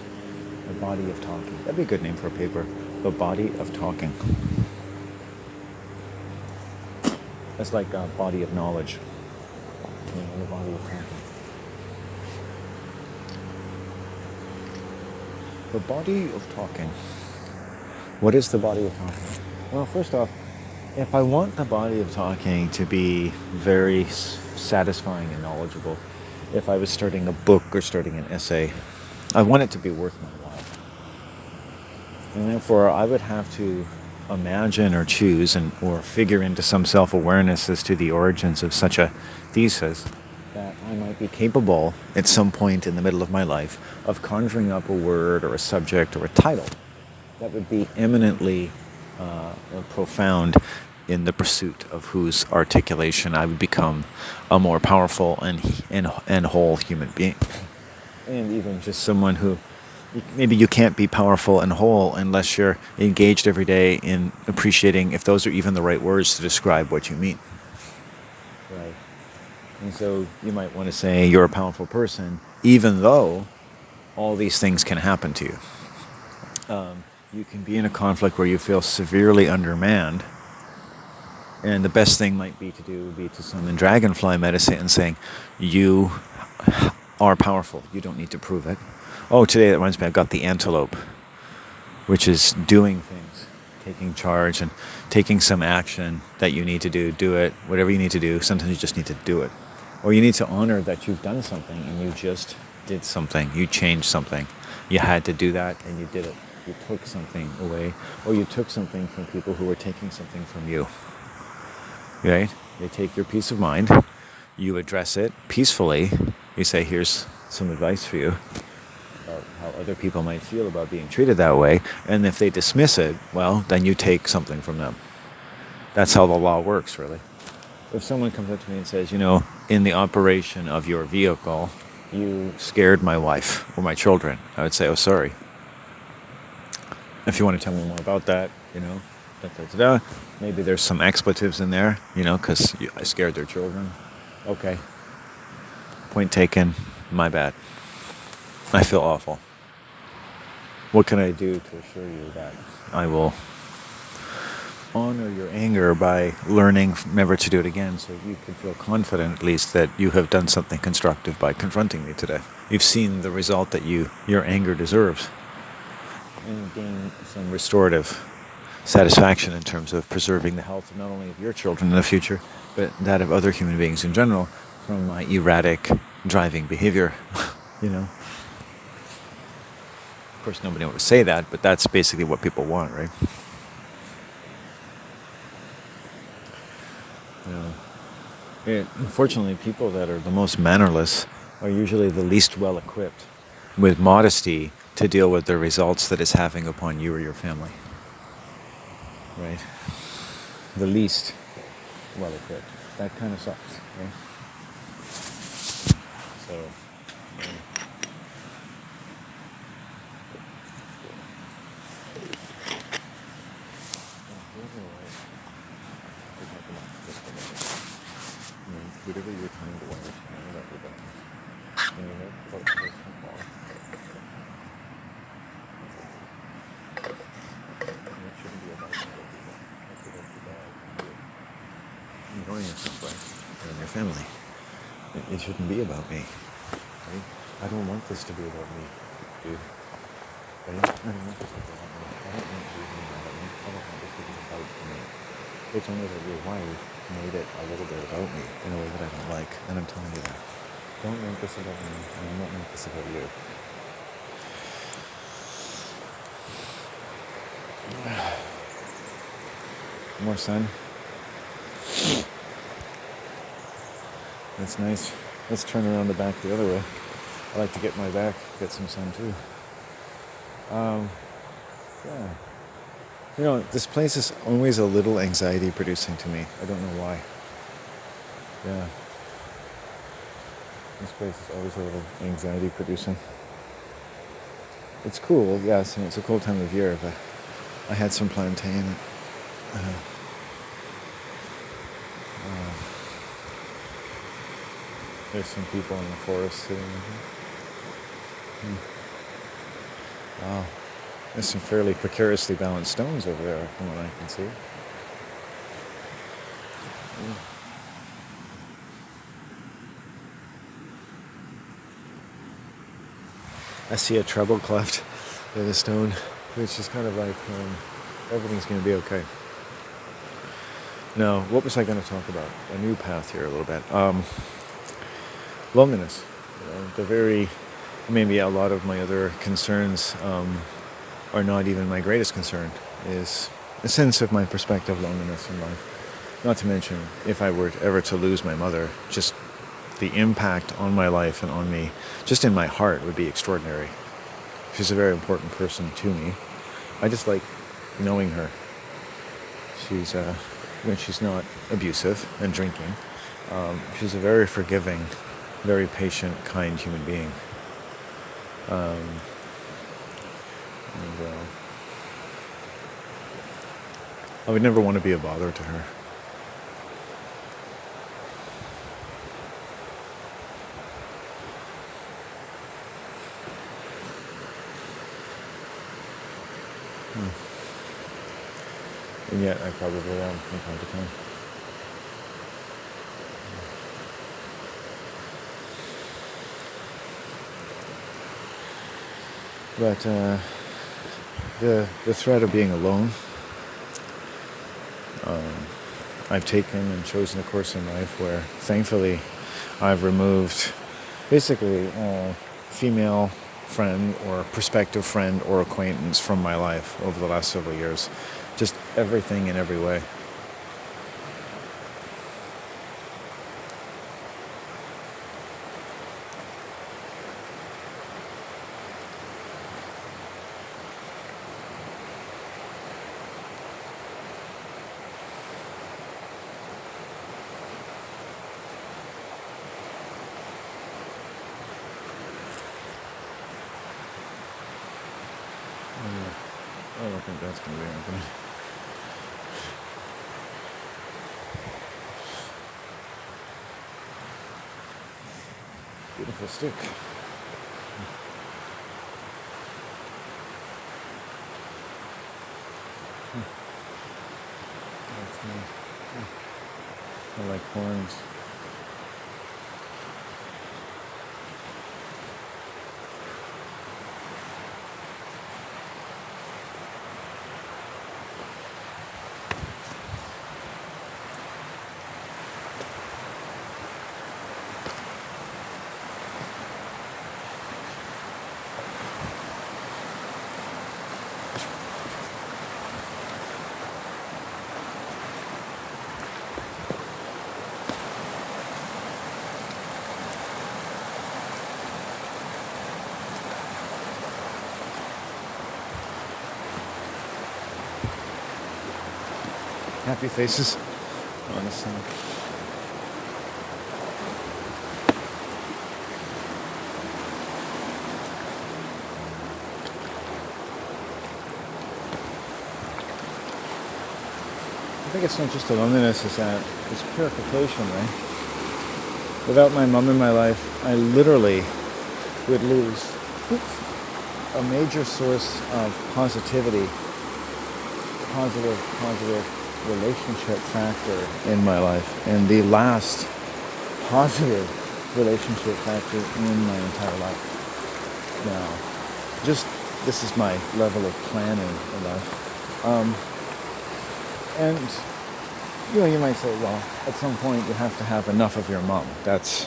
A body of talking. That'd be a good name for a paper. The body of talking. That's like a body of knowledge. The body of talking. The body of talking. What is the body of talking? Well, first off, if I want the body of talking to be very satisfying and knowledgeable, if I was starting a book or starting an essay, I want it to be worth my while. And therefore, I would have to imagine or choose or figure into some self-awareness as to the origins of such a thesis that I might be capable at some point in the middle of my life of conjuring up a word or a subject or a title that would be eminently profound in the pursuit of whose articulation I would become a more powerful and whole human being. And even just someone who, maybe you can't be powerful and whole unless you're engaged every day in appreciating if those are even the right words to describe what you mean. Right. And so you might want to say you're a powerful person, even though all these things can happen to you. You can be in a conflict where you feel severely undermanned, and the best thing might be to summon dragonfly medicine and saying, you are powerful, you don't need to prove it. Oh, today that reminds me, I got the antelope, which is doing things, taking charge and taking some action that you need to do it, whatever you need to do, sometimes you just need to do it. Or you need to honor that you've done something and you just did something, you changed something. You had to do that and you did it. You took something away, or you took something from people who were taking something from you. Right? They take your peace of mind, you address it peacefully, you say, here's some advice for you about how other people might feel about being treated that way, and if they dismiss it, well, then you take something from them. That's how the law works, really. If someone comes up to me and says, in the operation of your vehicle, you scared my wife or my children, I would say, oh, sorry. If you want to tell me more about that, maybe there's some expletives in there, because I scared their children. Okay. Point taken. My bad. I feel awful. What can I do to assure you that I will honor your anger by learning never to do it again, so you can feel confident at least that you have done something constructive by confronting me today. You've seen the result that your anger deserves. And gain some restorative satisfaction in terms of preserving the health not only of your children in the future, but that of other human beings in general from my erratic driving behavior, Of course, nobody would say that, but that's basically what people want, right? Unfortunately, people that are the most mannerless are usually the least well-equipped with modesty to deal with the results that it's having upon you or your family. Right? The least well-equipped. That kind of sucks, right? So, whatever you're trying to understand about your body, and you make personal call. And it shouldn't be about other people. It's about your body and you. Enjoying yourself, right? And your family. It shouldn't be about me. Right? I don't want this to be about me, dude. Right? I don't want this to be about me. I don't want you to be about me. I don't want this to be about me. It's almost like your wife made it a little bit about me in a way that I don't like, and I'm telling you that. Don't make this about me, and I'm not make this about you. More sun. That's nice. Let's turn around the back the other way. I like to get my back, get some sun too. Yeah. You know, this place is always a little anxiety producing to me. I don't know why. Yeah. This place is always a little anxiety producing. It's cool, yes, and it's a cool time of year, but I had some plantain. Uh, uh, there's some people in the forest sitting here. Wow. There's some fairly precariously balanced stones over there from what I can see. I see a treble cleft in the stone, which is kind of like everything's going to be okay. Now, what was I going to talk about? A new path here a little bit. Loneliness. Maybe a lot of my other concerns are not even my greatest concern, is a sense of my perspective loneliness in life. Not to mention, if I were ever to lose my mother, just the impact on my life and on me, just in my heart, would be extraordinary. She's a very important person to me. I just like knowing her. She's, when she's not abusive and drinking, she's a very forgiving, very patient, kind human being. I would never want to be a bother to her. And yet I probably am from time to time. But the threat of being alone, I've taken and chosen a course in life where, thankfully, I've removed basically a female friend or prospective friend or acquaintance from my life over the last several years. Just everything in every way. I don't think that's going to be happening. Beautiful stick. That's nice. I like horns. Happy faces on the sun. I think it's not just a loneliness, it's purification, right? Without my mom in my life, I literally would lose a major source of positivity, positive relationship factor in my life, and the last positive relationship factor in my entire life. Now, just this is my level of planning in life. And you might say, well, at some point you have to have enough of your mom. That's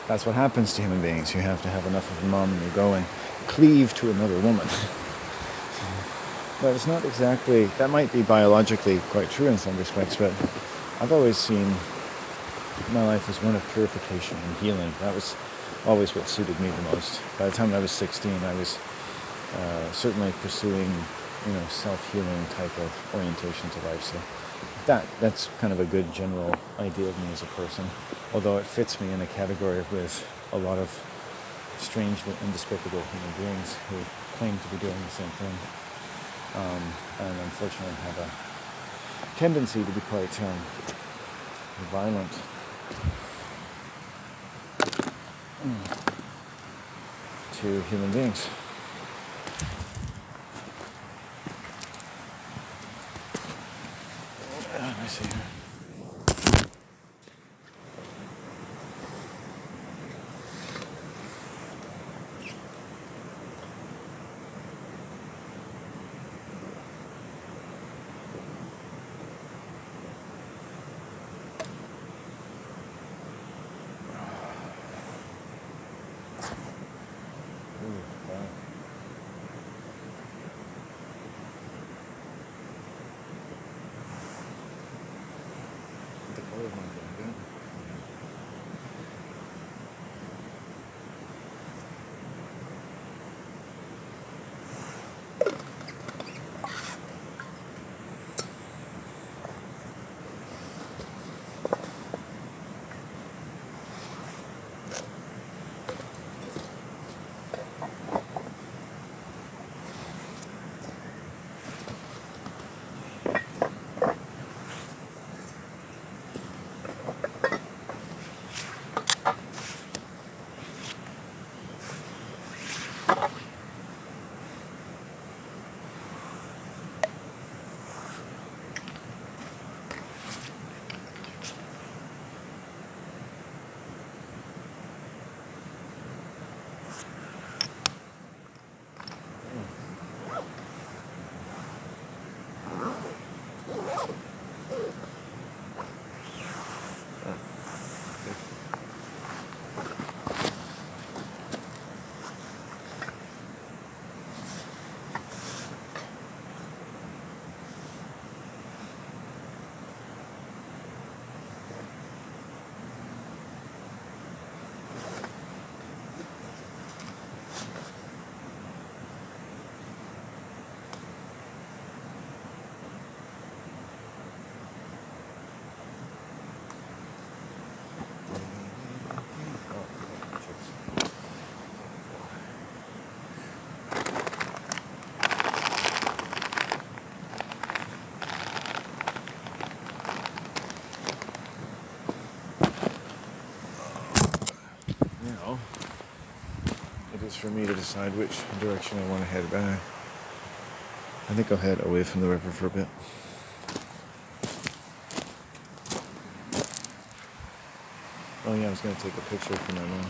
what happens to human beings. You have to have enough of your mom, and you go and cleave to another woman. But it's not exactly. That might be biologically quite true in some respects, but I've always seen my life as one of purification and healing. That was always what suited me the most. By the time I was 16, I was certainly pursuing, self-healing type of orientation to life. So that's kind of a good general idea of me as a person. Although it fits me in a category with a lot of strange and despicable human beings who claim to be doing the same thing, and unfortunately have a tendency to be quite violent to human beings. Let me see here. Ooh, wow. The color of my blanket. It is for me to decide which direction I want to head back. I think I'll head away from the river for a bit. Oh yeah, I was going to take a picture for my mom.